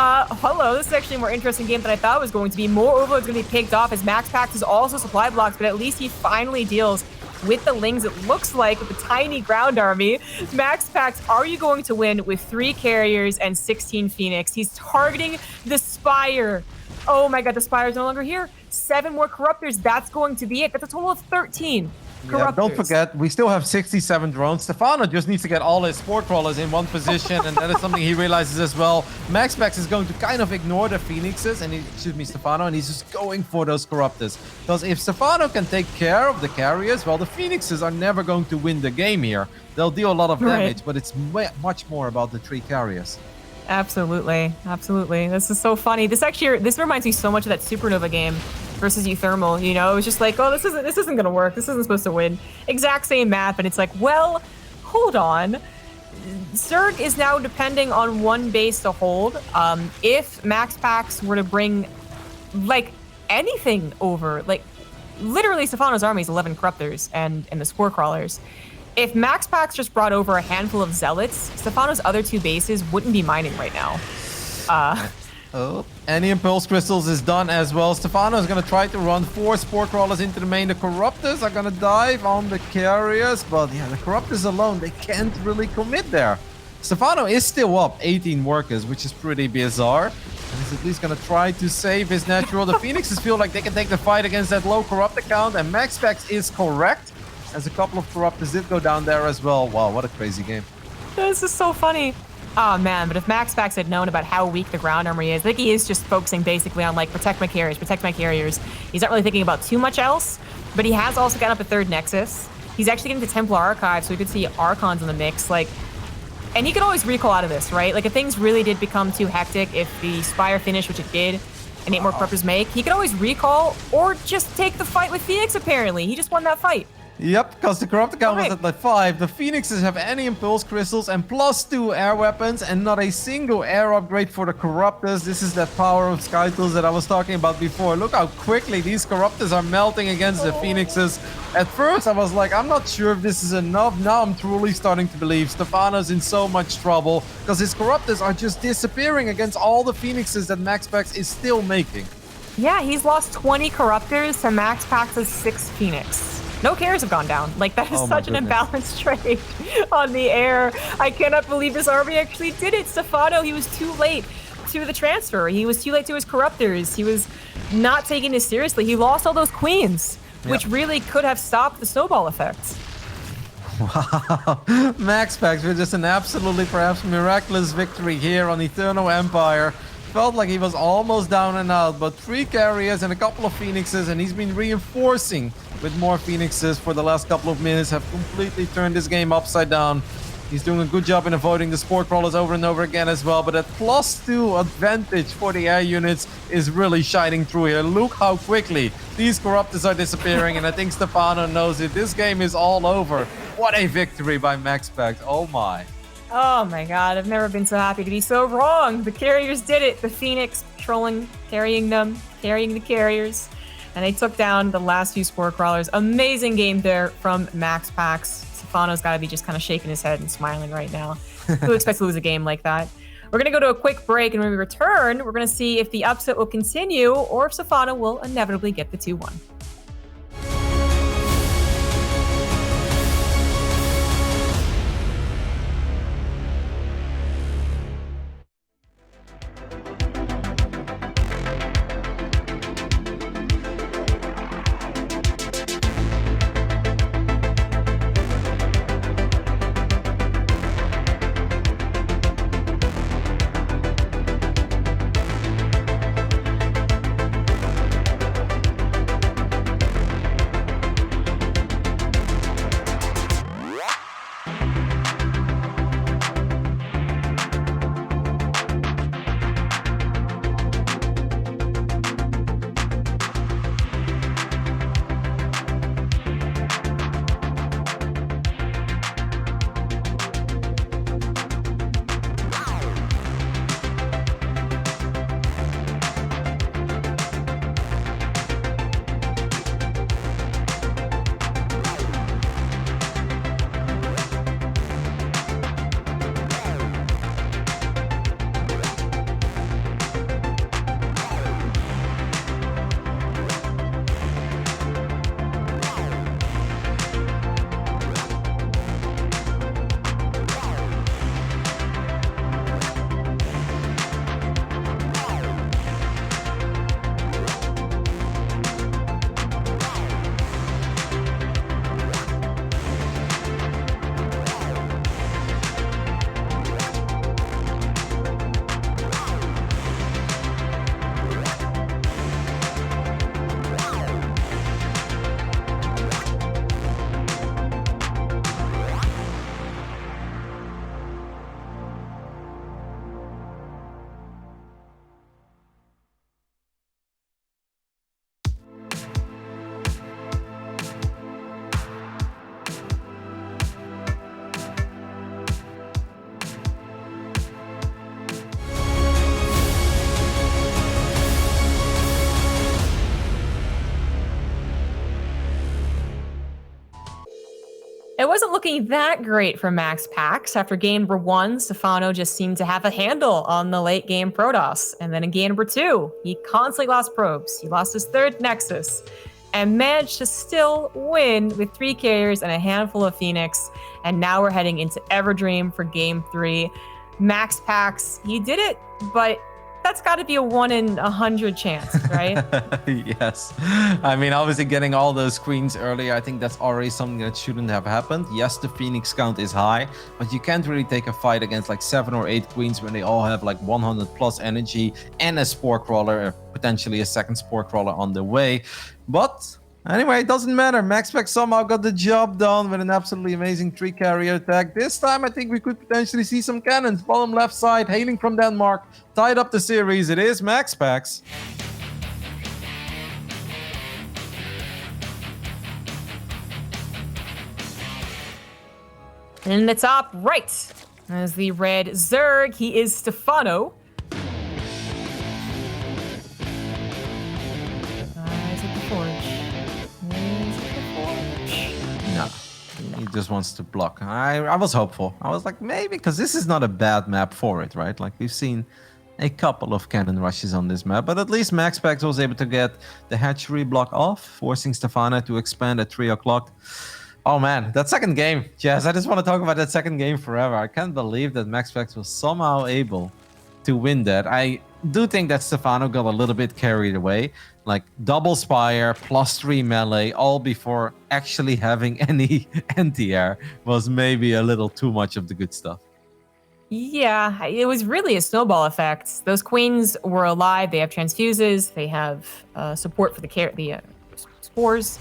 Hello, this is actually a more interesting game than I thought it was going to be. More Overlords going to be picked off as MaxPax is also supply blocks, but at least he finally deals with the Lings, it looks like, with a tiny ground army. MaxPax, are you going to win with 3 carriers and 16 Phoenix? He's targeting the Spire Oh my god, the Spire's no longer here. 7 more Corruptors. That's going to be it. That's a total of 13 Corruptors. Yeah, don't forget, we still have 67 drones. Stephano just needs to get all his Spore Crawlers in one position, and that is something he realizes as well. MaxPax is going to kind of ignore the Phoenixes, and Stephano, and he's just going for those Corruptors. Because if Stephano can take care of the carriers, well, the Phoenixes are never going to win the game here. They'll deal a lot of damage, but it's much more about the 3 carriers. Absolutely, absolutely. This is so funny. This reminds me so much of that Supernova game versus Euthermal. You know, it was just like, oh, this isn't gonna work. This isn't supposed to win. Exact same map, and it's like, well, hold on. Zerg is now depending on one base to hold. If MaxPax were to bring like anything over, like literally Stephano's army is 11 Corruptors and the Spore Crawlers. If MaxPax just brought over a handful of Zealots, Stephano's other 2 bases wouldn't be mining right now. Oh, any Impulse Crystals is done as well. Stephano is going to try to run 4 Spore Crawlers into the main. The Corruptors are going to dive on the carriers, but yeah, the Corruptors alone, they can't really commit there. Stephano is still up 18 workers, which is pretty bizarre. And he's at least going to try to save his natural. The Phoenixes feel like they can take the fight against that low Corruptor count, and MaxPax is correct, as a couple of Corruptors did go down there as well. Wow, what a crazy game. This is so funny. Oh man, but if MaxPax had known about how weak the ground armory is, I think he is just focusing basically on like protect my carriers. He's not really thinking about too much else, but he has also gotten up a 3rd Nexus. He's actually getting the Templar Archive, so we could see Archons in the mix. Like, and he could always recall out of this, right? Like if things really did become too hectic, if the Spire finished, which it did, and 8 more Corruptors make, he could always recall or just take the fight with Phoenix apparently. He just won that fight. Yep, because the Corruptor count was at like 5. The Phoenixes have any Impulse Crystals and +2 air weapons and not a single air upgrade for the Corruptors. This is that power of Sky Tools that I was talking about before. Look how quickly these Corruptors are melting against the Phoenixes. At first, I was like, I'm not sure if this is enough. Now I'm truly starting to believe Stephano's in so much trouble because his Corruptors are just disappearing against all the Phoenixes that MaxPax is still making. Yeah, he's lost 20 Corruptors to MaxPax's 6 Phoenix. No carriers have gone down. Like, that is such an imbalanced trade on the air. I cannot believe this army actually did it. Stephano, he was too late to the transfer. He was too late to his Corruptors. He was not taking this seriously. He lost all those Queens, which really could have stopped the snowball effect. Wow. MaxPax with just an absolutely perhaps miraculous victory here on Eternal Empire. Felt like he was almost down and out, but 3 carriers and a couple of Phoenixes, and he's been reinforcing with more Phoenixes for the last couple of minutes, have completely turned this game upside down. He's doing a good job in avoiding the Spore Crawlers over and over again as well, but that +2 advantage for the air units is really shining through here. Look how quickly these Corruptors are disappearing, and I think Stephano knows it. This game is all over. What a victory by MaxPax. Oh my. Oh my god, I've never been so happy to be so wrong. The carriers did it. The Phoenix patrolling, carrying the carriers. And they took down the last few Spore Crawlers. Amazing game there from MaxPax. Stephano's got to be just kind of shaking his head and smiling right now. Who expects to lose a game like that? We're going to go to a quick break, and when we return, we're going to see if the upset will continue or if Stephano will inevitably get the 2-1. looking that great for MaxPax. After game number 1, Stephano just seemed to have a handle on the late game Protos. And then in game number 2, he constantly lost probes. He lost his 3rd Nexus and managed to still win with 3 carriers and a handful of Phoenix. And now we're heading into Everdream for game 3. MaxPax, he did it, but that's got to be a 1 in 100 chance, right? Yes. I mean, obviously getting all those queens earlier, I think that's already something that shouldn't have happened. Yes, the Phoenix count is high, but you can't really take a fight against like 7 or 8 queens when they all have like 100 plus energy and a spore crawler, potentially a second spore crawler on the way. But anyway, it doesn't matter. MaxPax somehow got the job done with an absolutely amazing 3 carrier attack. This time, I think we could potentially see some cannons. Bottom left side, hailing from Denmark. Tied up the series. It is MaxPax. In the top right, as the red Zerg, he is Stephano. Is it the Forge? Is it the Forge? No. He just wants to block. I was hopeful. I was like, maybe, because this is not a bad map for it, right? Like, we've seen a couple of cannon rushes on this map, but at least MaxPax was able to get the hatchery block off, forcing Stephano to expand at 3 o'clock. Oh man, that second game. Jazz, I just want to talk about that second game forever. I can't believe that MaxPax was somehow able to win that. I do think that Stephano got a little bit carried away. Like double Spire, +3 melee, all before actually having any anti-air was maybe a little too much of the good stuff. Yeah, it was really a snowball effect. Those queens were alive. They have transfuses. They have support for the spores.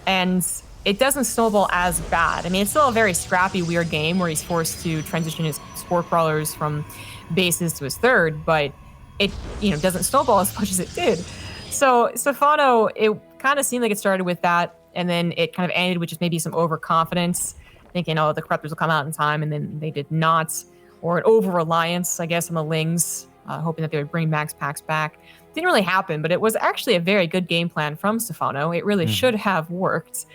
And it doesn't snowball as bad. I mean, it's still a very scrappy, weird game where he's forced to transition his spore crawlers from bases to his 3rd, but it doesn't snowball as much as it did. So Stephano, it kind of seemed like it started with that, and then it kind of ended with just maybe some overconfidence, thinking, oh, the Corruptors will come out in time, and then they did not. Or an over-reliance, I guess, on the Lings, hoping that they would bring MaxPax back. Didn't really happen, but it was actually a very good game plan from Stephano. It really should have worked.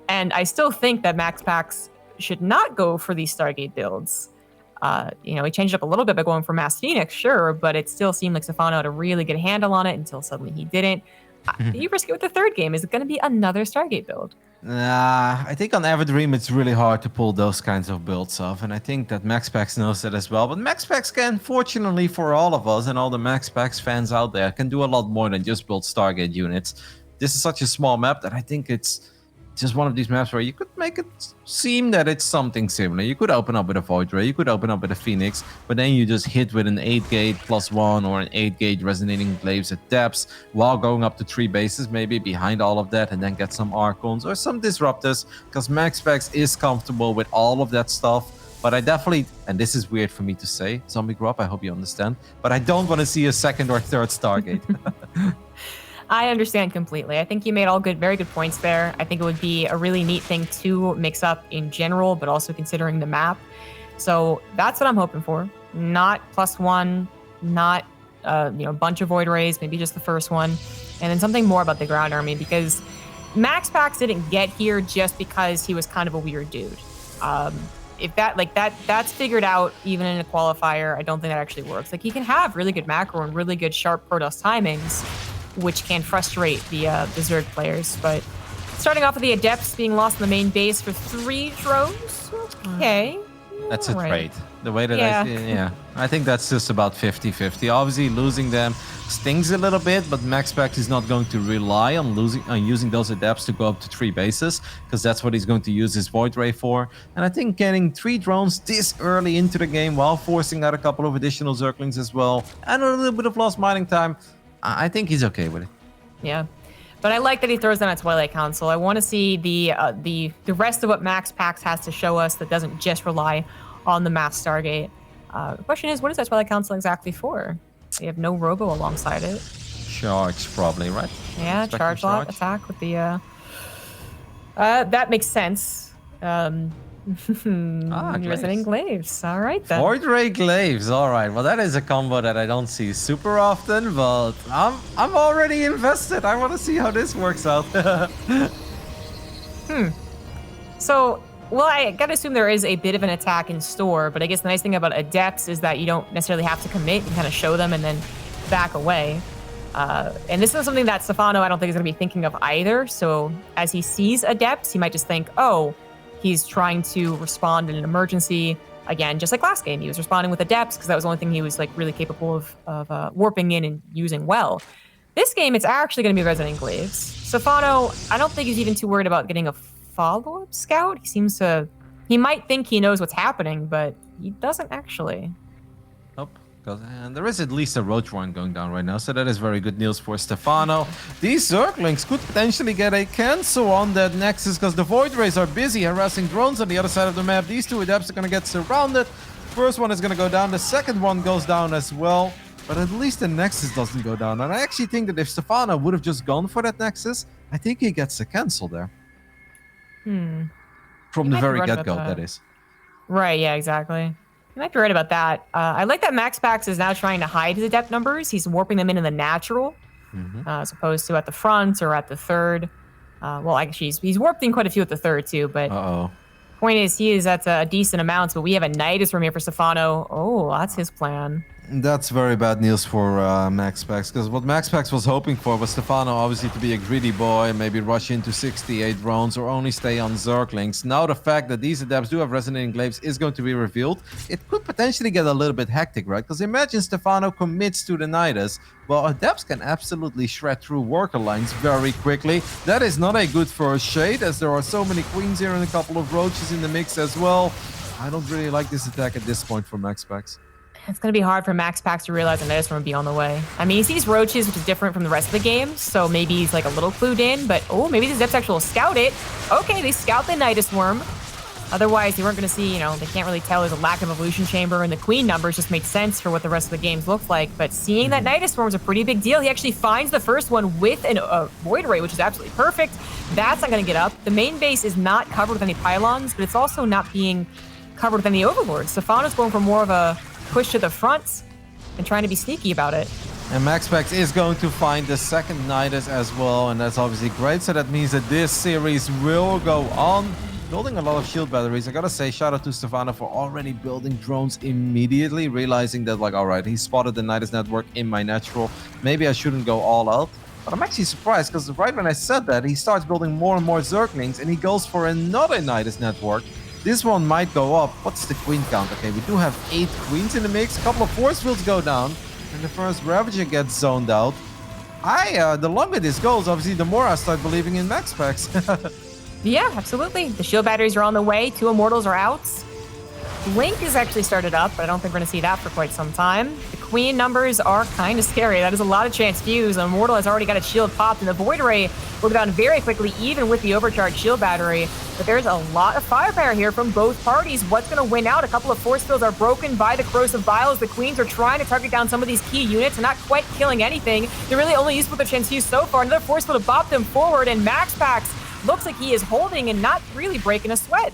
And I still think that MaxPax should not go for these Stargate builds. He changed up a little bit by going for Mass Phoenix, sure, but it still seemed like Stephano had a really good handle on it until suddenly he didn't. You risk it with the 3rd game. Is it going to be another Stargate build? I think on Everdream it's really hard to pull those kinds of builds off, and I think that MaxPax knows that as well. But MaxPax can, fortunately for all of us and all the MaxPax fans out there, can do a lot more than just build Stargate units. This is such a small map that I think it's just one of these maps where you could make it seem that it's something similar. You could open up with a Void Ray, you could open up with a Phoenix, but then you just hit with an 8-gate +1 or an 8-gate resonating glaives at depths while going up to 3 bases, maybe behind all of that, and then get some Archons or some Disruptors, because MaxPax is comfortable with all of that stuff. But I definitely, and this is weird for me to say, Zombie Grub, I hope you understand, but I don't want to see a 2nd or 3rd Stargate. I understand completely. I think you made all very good points there. I think it would be a really neat thing to mix up in general, but also considering the map. So that's what I'm hoping for. Not +1, not a bunch of Void Rays, maybe just the first one, and then something more about the ground army, because MaxPax didn't get here just because he was kind of a weird dude. If that's figured out even in a qualifier, I don't think that actually works. Like, he can have really good macro and really good sharp Protoss timings, which can frustrate the Zerg players. But starting off with the Adepts being lost in the main base for 3 drones, okay. That's a right. trade. The way that I think that's just about 50-50. Obviously, losing them stings a little bit, but MaxPax is not going to rely on using those Adepts to go up to 3 bases, because that's what he's going to use his Void Ray for. And I think getting 3 drones this early into the game while forcing out a couple of additional Zerglings as well, and a little bit of lost mining time, I think he's okay with it. Yeah. But I like that he throws down a Twilight Council. I want to see the rest of what MaxPax has to show us that doesn't just rely on the Mass Stargate. The question is, what is that Twilight Council exactly for? They have no Robo alongside it. Charge, probably, right? Yeah, charge lot attack with the... that makes sense. Resonating Glaives. All right, then. Void Ray Glaives. All right. Well, that is a combo that I don't see super often, but I'm already invested. I want to see how this works out. So Well, I gotta assume there is a bit of an attack in store, but I guess the nice thing about Adepts is that you don't necessarily have to commit. You kind of show them and then back away. And this is something that Stephano, I don't think, is going to be thinking of either. So as he sees Adepts, he might just think, oh, he's trying to respond in an emergency. Again, just like last game, he was responding with Adepts because that was the only thing he was like really capable of warping in and using well. This game, it's actually going to be Resonant Glaives. Stephano, I don't think he's even too worried about getting a follow-up scout. He might think he knows what's happening, but he doesn't actually. Nope. And there is at least a Roach Warren going down right now, so that is very good news for Stephano. These Zerglings could potentially get a cancel on that Nexus because the Void Rays are busy harassing drones on the other side of the map. These two Adepts are going to get surrounded. First one is going to go down. The second one goes down as well. But at least the Nexus doesn't go down. And I actually think that if Stephano would have just gone for that Nexus, I think he gets a cancel there. From the very get-go, that is. Right, yeah, exactly. You might be right about that. I like that MaxPax is now trying to hide his Adept numbers. He's warping them into the natural, as opposed to at the front or at the third. Well, actually, he's warped in quite a few at the third, too. But point is, he is at a decent amount. But we have a Nidus room here for Stephano. Oh, that's his plan. That's very bad news for MaxPax, because what MaxPax was hoping for was Stephano obviously to be a greedy boy, maybe rush into 68 drones or only stay on Zerglings. Now the fact that these Adepts do have Resonating Glaives is going to be revealed. It could potentially get a little bit hectic, right? Because imagine Stephano commits to the Nidus. Well, Adepts can absolutely shred through worker lines very quickly. That is not a good first shade, as there are so many Queens here and a couple of Roaches in the mix as well. I don't really like this attack at this point for MaxPax. It's going to be hard for MaxPax to realize a Nidus room be on the way. I mean, he sees Roaches, which is different from the rest of the game, so maybe he's like a little clued in, but oh, maybe the Adepts actually will scout it. Okay, they scout the Nidus worm. Otherwise, they weren't going to see, they can't really tell there's a lack of evolution chamber, and the Queen numbers just made sense for what the rest of the games looked like. But seeing that Nidus worm is a pretty big deal. He actually finds the first one with a Void Ray, which is absolutely perfect. That's not going to get up. The main base is not covered with any pylons, but it's also not being covered with any overlords. Stephano's going for more of a push to the front and trying to be sneaky about it. And MaxPax is going to find the second Nidus as well, and that's obviously great. So that means that this series will go on. Building a lot of shield batteries. I gotta say, shout out to Stephano for already building drones immediately, realizing that, like, all right, he spotted the Nidus network in my natural. Maybe I shouldn't go all out. But I'm actually surprised, because right when I said that, he starts building more and more Zerglings, and he goes for another Nidus network. This one might go up. What's the Queen count? Okay, we do have 8 Queens in the mix. A couple of Force Fields go down. And the first Ravager gets zoned out. The longer this goes, obviously, the more I start believing in MaxPax. Yeah, absolutely. The shield batteries are on the way. 2 Immortals are out. Link is actually started up, but I don't think we're going to see that for quite some time. The Queen numbers are kind of scary. That is a lot of chance fuse. Immortal has already got its shield popped, and the Void Ray will go down very quickly, even with the overcharged shield battery. But there's a lot of firepower here from both parties. What's going to win out? A couple of force fields are broken by the Corrosive Vials. The Queens are trying to target down some of these key units and not quite killing anything. They're really only useful with their chance fuse so far. Another force field to bop them forward, and MaxPax looks like he is holding and not really breaking a sweat.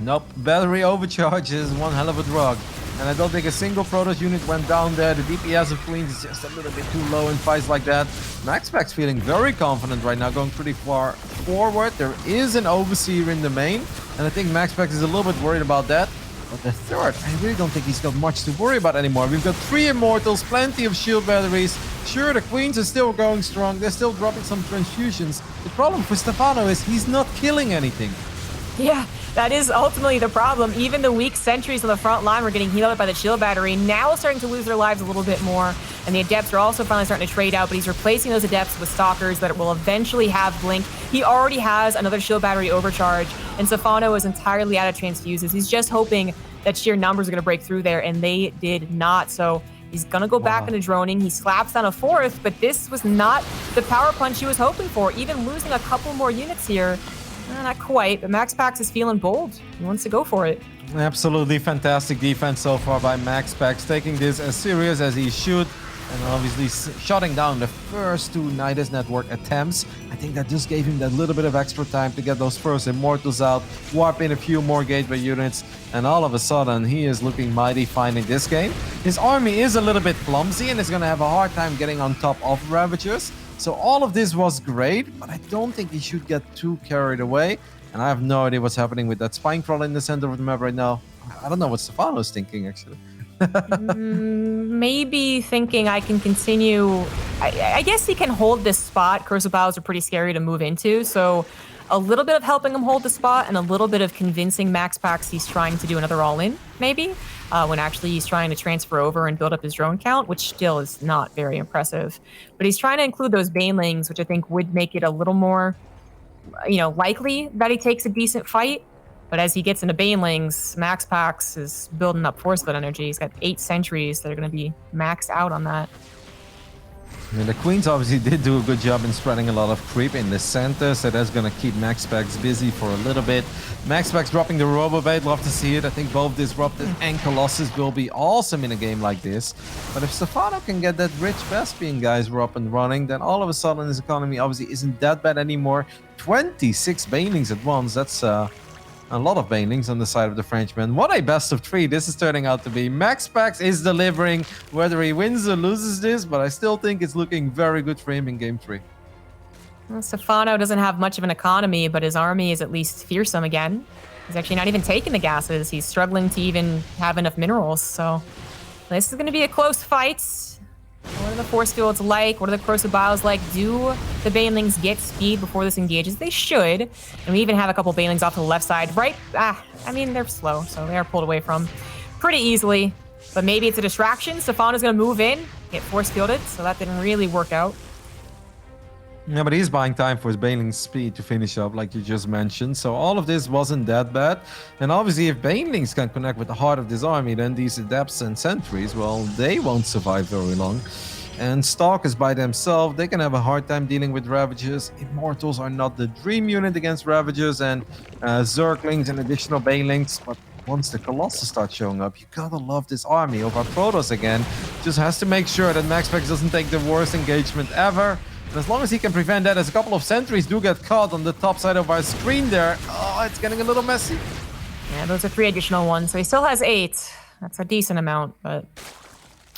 Nope, battery overcharge is one hell of a drug. And I don't think a single Protos unit went down there. The DPS of Queens is just a little bit too low in fights like that. MaxPax feeling very confident right now, going pretty far forward. There is an Overseer in the main, and I think MaxPax is a little bit worried about that. But the third, I really don't think he's got much to worry about anymore. We've got 3 Immortals, plenty of shield batteries. Sure, the Queens are still going strong. They're still dropping some transfusions. The problem for Stephano is he's not killing anything. Yeah, that is ultimately the problem. Even the weak sentries on the front line were getting healed up by the shield battery, now starting to lose their lives a little bit more. And the Adepts are also finally starting to trade out, but he's replacing those Adepts with Stalkers that will eventually have Blink. He already has another shield battery overcharge, and Stephano is entirely out of transfuses. He's just hoping that sheer numbers are going to break through there, and they did not. So he's going to go back into droning. He slaps down a 4th, but this was not the power punch he was hoping for. Even losing a couple more units here, not quite, but MaxPax is feeling bold. He wants to go for it. Absolutely fantastic defense so far by MaxPax, taking this as serious as he should, and obviously shutting down the first 2 Nidus network attempts. I think that just gave him that little bit of extra time to get those first Immortals out, warp in a few more gateway units, and all of a sudden he is looking mighty fine in this game. His army is a little bit clumsy and is going to have a hard time getting on top of Ravagers. So all of this was great, but I don't think he should get too carried away. And I have no idea what's happening with that spine crawl in the center of the map right now. I don't know what Stephano's thinking, actually. Maybe thinking I can continue. I guess he can hold this spot. Corrosive Biles are pretty scary to move into, so a little bit of helping him hold the spot and a little bit of convincing MaxPax he's trying to do another all-in, maybe, when actually he's trying to transfer over and build up his drone count, which still is not very impressive. But he's trying to include those banelings, which I think would make it a little more, likely that he takes a decent fight. But as he gets into banelings, MaxPax is building up force field energy. He's got 8 sentries that are going to be maxed out on that. And the Queens obviously did do a good job in spreading a lot of creep in the center, so that's going to keep MaxPax busy for a little bit. MaxPax dropping the Robobait, love to see it. I think both Disrupted and Colossus will be awesome in a game like this. But if Stephano can get that rich Vespian guys up and running, then all of a sudden his economy obviously isn't that bad anymore. 26 banelings at once, that's a lot of banelings on the side of the Frenchman. What a best of 3 this is turning out to be. MaxPax is delivering, whether he wins or loses this, but I still think it's looking very good for him in Game 3. Well, Stephano doesn't have much of an economy, but his army is at least fearsome again. He's actually not even taking the gases. He's struggling to even have enough minerals, so this is going to be a close fight. What are the force fields like? What are the corrosive biles like? Do the banelings get speed before this engages? They should. And we even have a couple banelings off to the left side, right? I mean, they're slow, so they are pulled away from pretty easily. But maybe it's a distraction. Stephano's going to move in, get force fielded, so that didn't really work out. Yeah, but he's buying time for his Baneling speed to finish up, like you just mentioned. So all of this wasn't that bad. And obviously, if Banelings can connect with the heart of this army, then these Adepts and Sentries, well, they won't survive very long. And Stalkers by themselves, they can have a hard time dealing with Ravagers. Immortals are not the dream unit against Ravagers and Zerglings and additional Banelings. But once the Colossus starts showing up, you gotta love this army over Protos again. Just has to make sure that MaxPax doesn't take the worst engagement ever. And as long as he can prevent that, as a couple of sentries do get caught on the top side of our screen there, oh, it's getting a little messy. Yeah, those are 3 additional ones, so he still has 8. That's a decent amount, but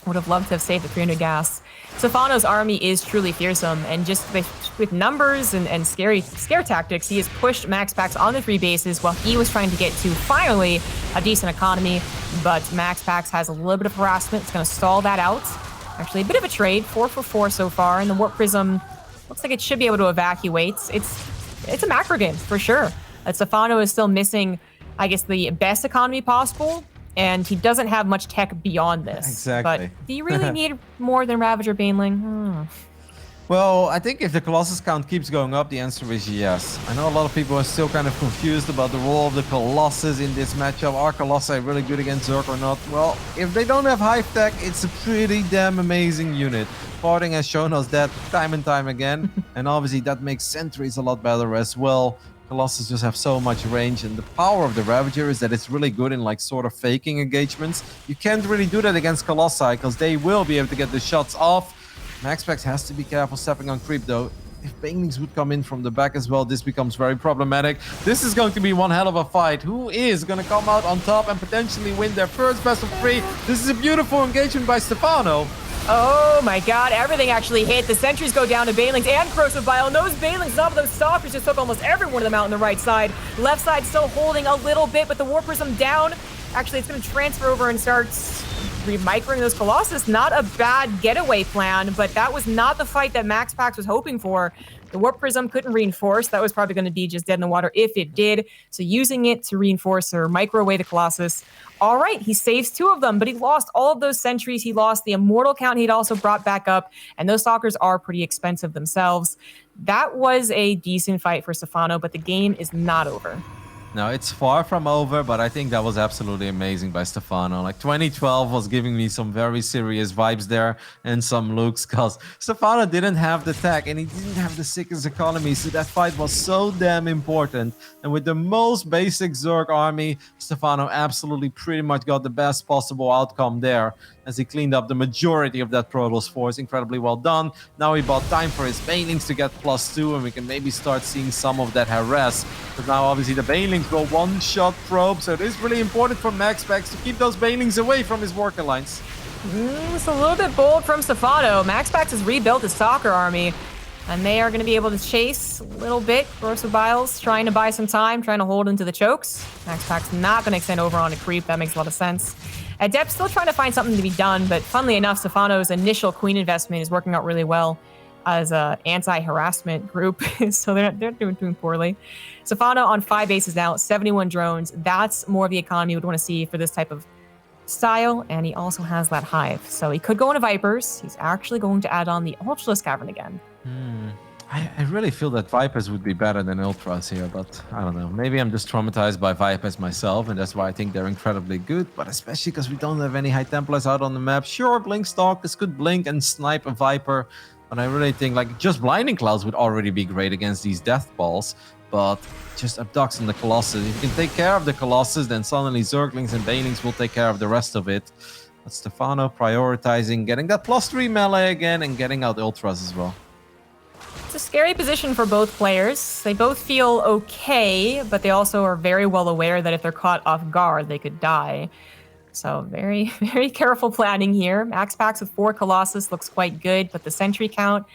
would have loved to have saved the 300 gas. Stephano's army is truly fearsome, and just with numbers and scare tactics, he has pushed MaxPax on the 3 bases while he was trying to get to, finally, a decent economy. But MaxPax has a little bit of harassment. It's going to stall that out. Actually, a bit of a trade, 4 for 4 so far, and the Warp Prism looks like it should be able to evacuate. It's a macro game, for sure. Stephano is still missing, I guess, the best economy possible, and he doesn't have much tech beyond this. Exactly. But do you really need more than Ravager Baneling? Well, I think if the Colossus count keeps going up, the answer is yes. I know a lot of people are still kind of confused about the role of the Colossus in this matchup. Are Colossi really good against Zerg or not? Well, if they don't have hive tech, it's a pretty damn amazing unit. Farting has shown us that time and time again. And obviously that makes sentries a lot better as well. Colossus just have so much range, and the power of the Ravager is that it's really good in like sort of faking engagements. You can't really do that against Colossi because they will be able to get the shots off. MaxPax has to be careful stepping on creep though. If Banelings would come in from the back as well, this becomes very problematic. This is going to be one hell of a fight. Who is going to come out on top and potentially win their first best of 3? This is a beautiful engagement by Stephano. Oh my god, everything actually hit. The sentries go down to Banelings and Corrosive Bile, and those Banelings, some of those Stalkers just took almost every one of them out on the right side. Left side still holding a little bit, but the Warp Prism down. Actually, it's going to transfer over and start remicroing those Colossus. Not a bad getaway plan, but that was not the fight that MaxPax was hoping for. The Warp Prism couldn't reinforce. That was probably going to be just dead in the water if it did. So using it to reinforce or micro away the Colossus. All right, he saves 2 of them, but he lost all of those sentries. He lost the immortal count he'd also brought back up, and those Stalkers are pretty expensive themselves. That was a decent fight for Stephano, but the game is not over. No, it's far from over, but I think that was absolutely amazing by Stephano. Like 2012 was giving me some very serious vibes there and some looks, because Stephano didn't have the tech and he didn't have the sickest economy, so that fight was so damn important. And with the most basic Zerg army, Stephano absolutely pretty much got the best possible outcome there, as he cleaned up the majority of that Protoss force. Incredibly well done. Now he bought time for his Banelings to get +2, and we can maybe start seeing some of that harass. But now obviously the Banelings will one-shot probe, so it is really important for MaxPax to keep those Banelings away from his worker lines. It's a little bit bold from Stephano. MaxPax has rebuilt his Stalker army. And they are going to be able to chase a little bit. Corrosive Biles trying to buy some time, trying to hold into the chokes. MaxPax not going to extend over on a creep. That makes a lot of sense. Adept still trying to find something to be done, but funnily enough, Stephano's initial queen investment is working out really well as an anti-harassment group. So they're doing poorly. Stephano on 5 bases now, 71 drones. That's more of the economy you would want to see for this type of style, and he also has that hive. So he could go into Vipers. He's actually going to add on the Ultralisk Cavern again. I really feel that Vipers would be better than Ultras here, but I don't know. Maybe I'm just traumatized by Vipers myself, and that's why I think they're incredibly good, but especially because we don't have any High Templars out on the map. Sure, Blink Stalk, this could blink and snipe a Viper, but I really think like just Blinding Clouds would already be great against these Death Balls, but just Abducts and the Colossus. If you can take care of the Colossus, then suddenly Zerglings and Banelings will take care of the rest of it. But Stephano prioritizing getting that +3 melee again and getting out Ultras as well. It's a scary position for both players. They both feel okay, but they also are very well aware that if they're caught off guard, they could die. So very, very careful planning here. MaxPax with 4 Colossus looks quite good, but the sentry count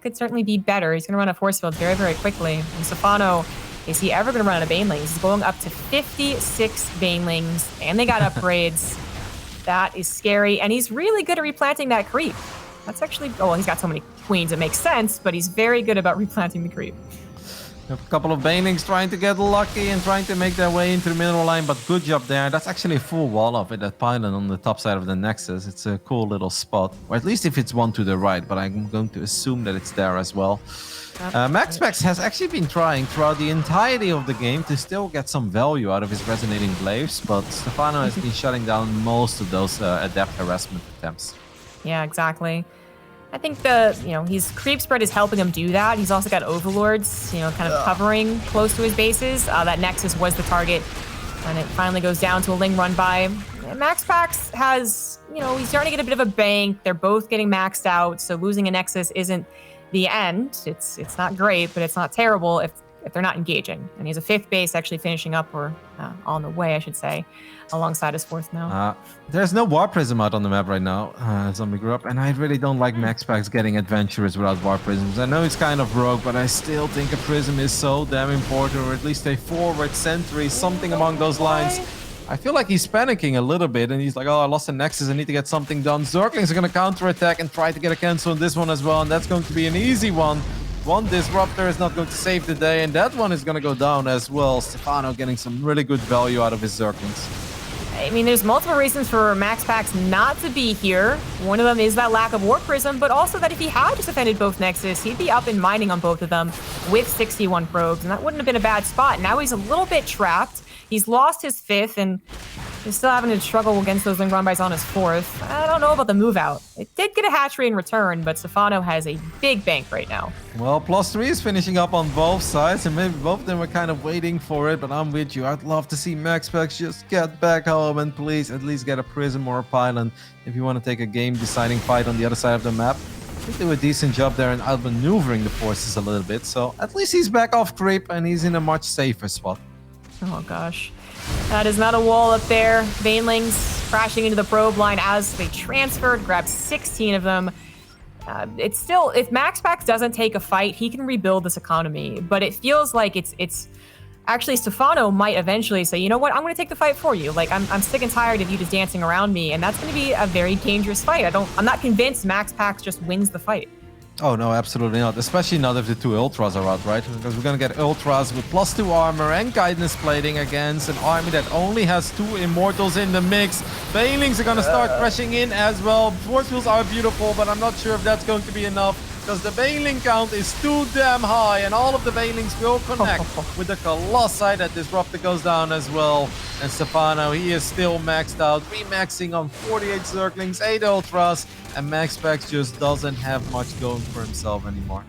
could certainly be better. He's going to run a force field very, very quickly. And Stephano, is he ever going to run out of Banelings? He's going up to 56 Banelings, and they got upgrades. That is scary, and he's really good at replanting that creep. That's actually... Oh, well, he's got so many queens, it makes sense, but he's very good about replanting the creep. A couple of Banelings trying to get lucky and trying to make their way into the mineral line, but good job there. That's actually a full wall of it, that pylon on the top side of the Nexus. It's a cool little spot, or at least if it's one to the right, but I'm going to assume that it's there as well. MaxPax has actually been trying throughout the entirety of the game to still get some value out of his Resonating Glaives, but Stephano has been shutting down most of those adept harassment attempts. Yeah, exactly. I think his creep spread is helping him do that. He's also got Overlords, kind of covering close to his bases. That Nexus was the target, and it finally goes down to a Ling run by. MaxPax has, he's starting to get a bit of a bank. They're both getting maxed out, so losing a Nexus isn't the end. It's not great, but it's not terrible if they're not engaging. And he has a 5th base actually finishing up, or on the way, I should say, alongside his 4th now. There's no War Prism out on the map right now, Zombie Group, and I really don't like MaxPax getting Adventurers without War Prisms. I know it's kind of rogue, but I still think a Prism is so damn important, or at least a forward sentry, something along those lines. I feel like he's panicking a little bit, and he's like, oh, I lost a Nexus, I need to get something done. Zerglings are going to counterattack and try to get a cancel on this one as well, and that's going to be an easy one. One Disruptor is not going to save the day, and that one is going to go down as well. Stephano getting some really good value out of his Zerglings. I mean, there's multiple reasons for MaxPax not to be here. One of them is that lack of War Prism, but also that if he had just defended both Nexus, he'd be up and mining on both of them with 61 probes, and that wouldn't have been a bad spot. Now he's a little bit trapped. He's lost his 5th, and he's still having to struggle against those Ling Runbys on his 4th. I don't know about the move out. It did get a hatchery in return, but Stephano has a big bank right now. Well, +3 is finishing up on both sides, and maybe both of them were kind of waiting for it, but I'm with you. I'd love to see MaxPax just get back home and please at least get a Prism or a Pylon if you want to take a game-deciding fight on the other side of the map. They do a decent job there in outmaneuvering the forces a little bit, so at least he's back off creep and he's in a much safer spot. Oh gosh. That is not a wall up there. Banelings crashing into the probe line as they transferred, grabbed 16 of them. It's still, if MaxPax doesn't take a fight, he can rebuild this economy. But it feels like it's actually Stephano might eventually say, you know what, I'm going to take the fight for you. Like, I'm sick and tired of you just dancing around me, and that's going to be a very dangerous fight. I'm not convinced MaxPax just wins the fight. Oh, no, absolutely not. Especially not if the 2 Ultras are out, right? Because we're going to get Ultras with +2 armor and guidance plating against an army that only has 2 Immortals in the mix. Banelings are going to start crashing in as well. Force fields are beautiful, but I'm not sure if that's going to be enough, because the Baneling count is too damn high, and all of the Banelings will connect with the Colossi. That Disruptor goes down as well. And Stephano, he is still maxed out, remaxing on 48 Zerglings, 8 Ultras, and MaxPax just doesn't have much going for himself anymore.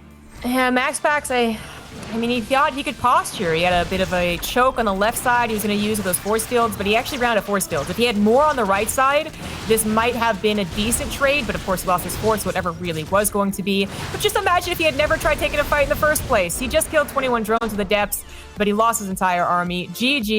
Yeah, MaxPax, I mean, he thought he could posture. He had a bit of a choke on the left side he was going to use with those force fields, but he actually ran out of force fields. If he had more on the right side, this might have been a decent trade, but of course he lost his force, whatever really was going to be. But just imagine if he had never tried taking a fight in the first place. He just killed 21 drones in the depths, but he lost his entire army. GG.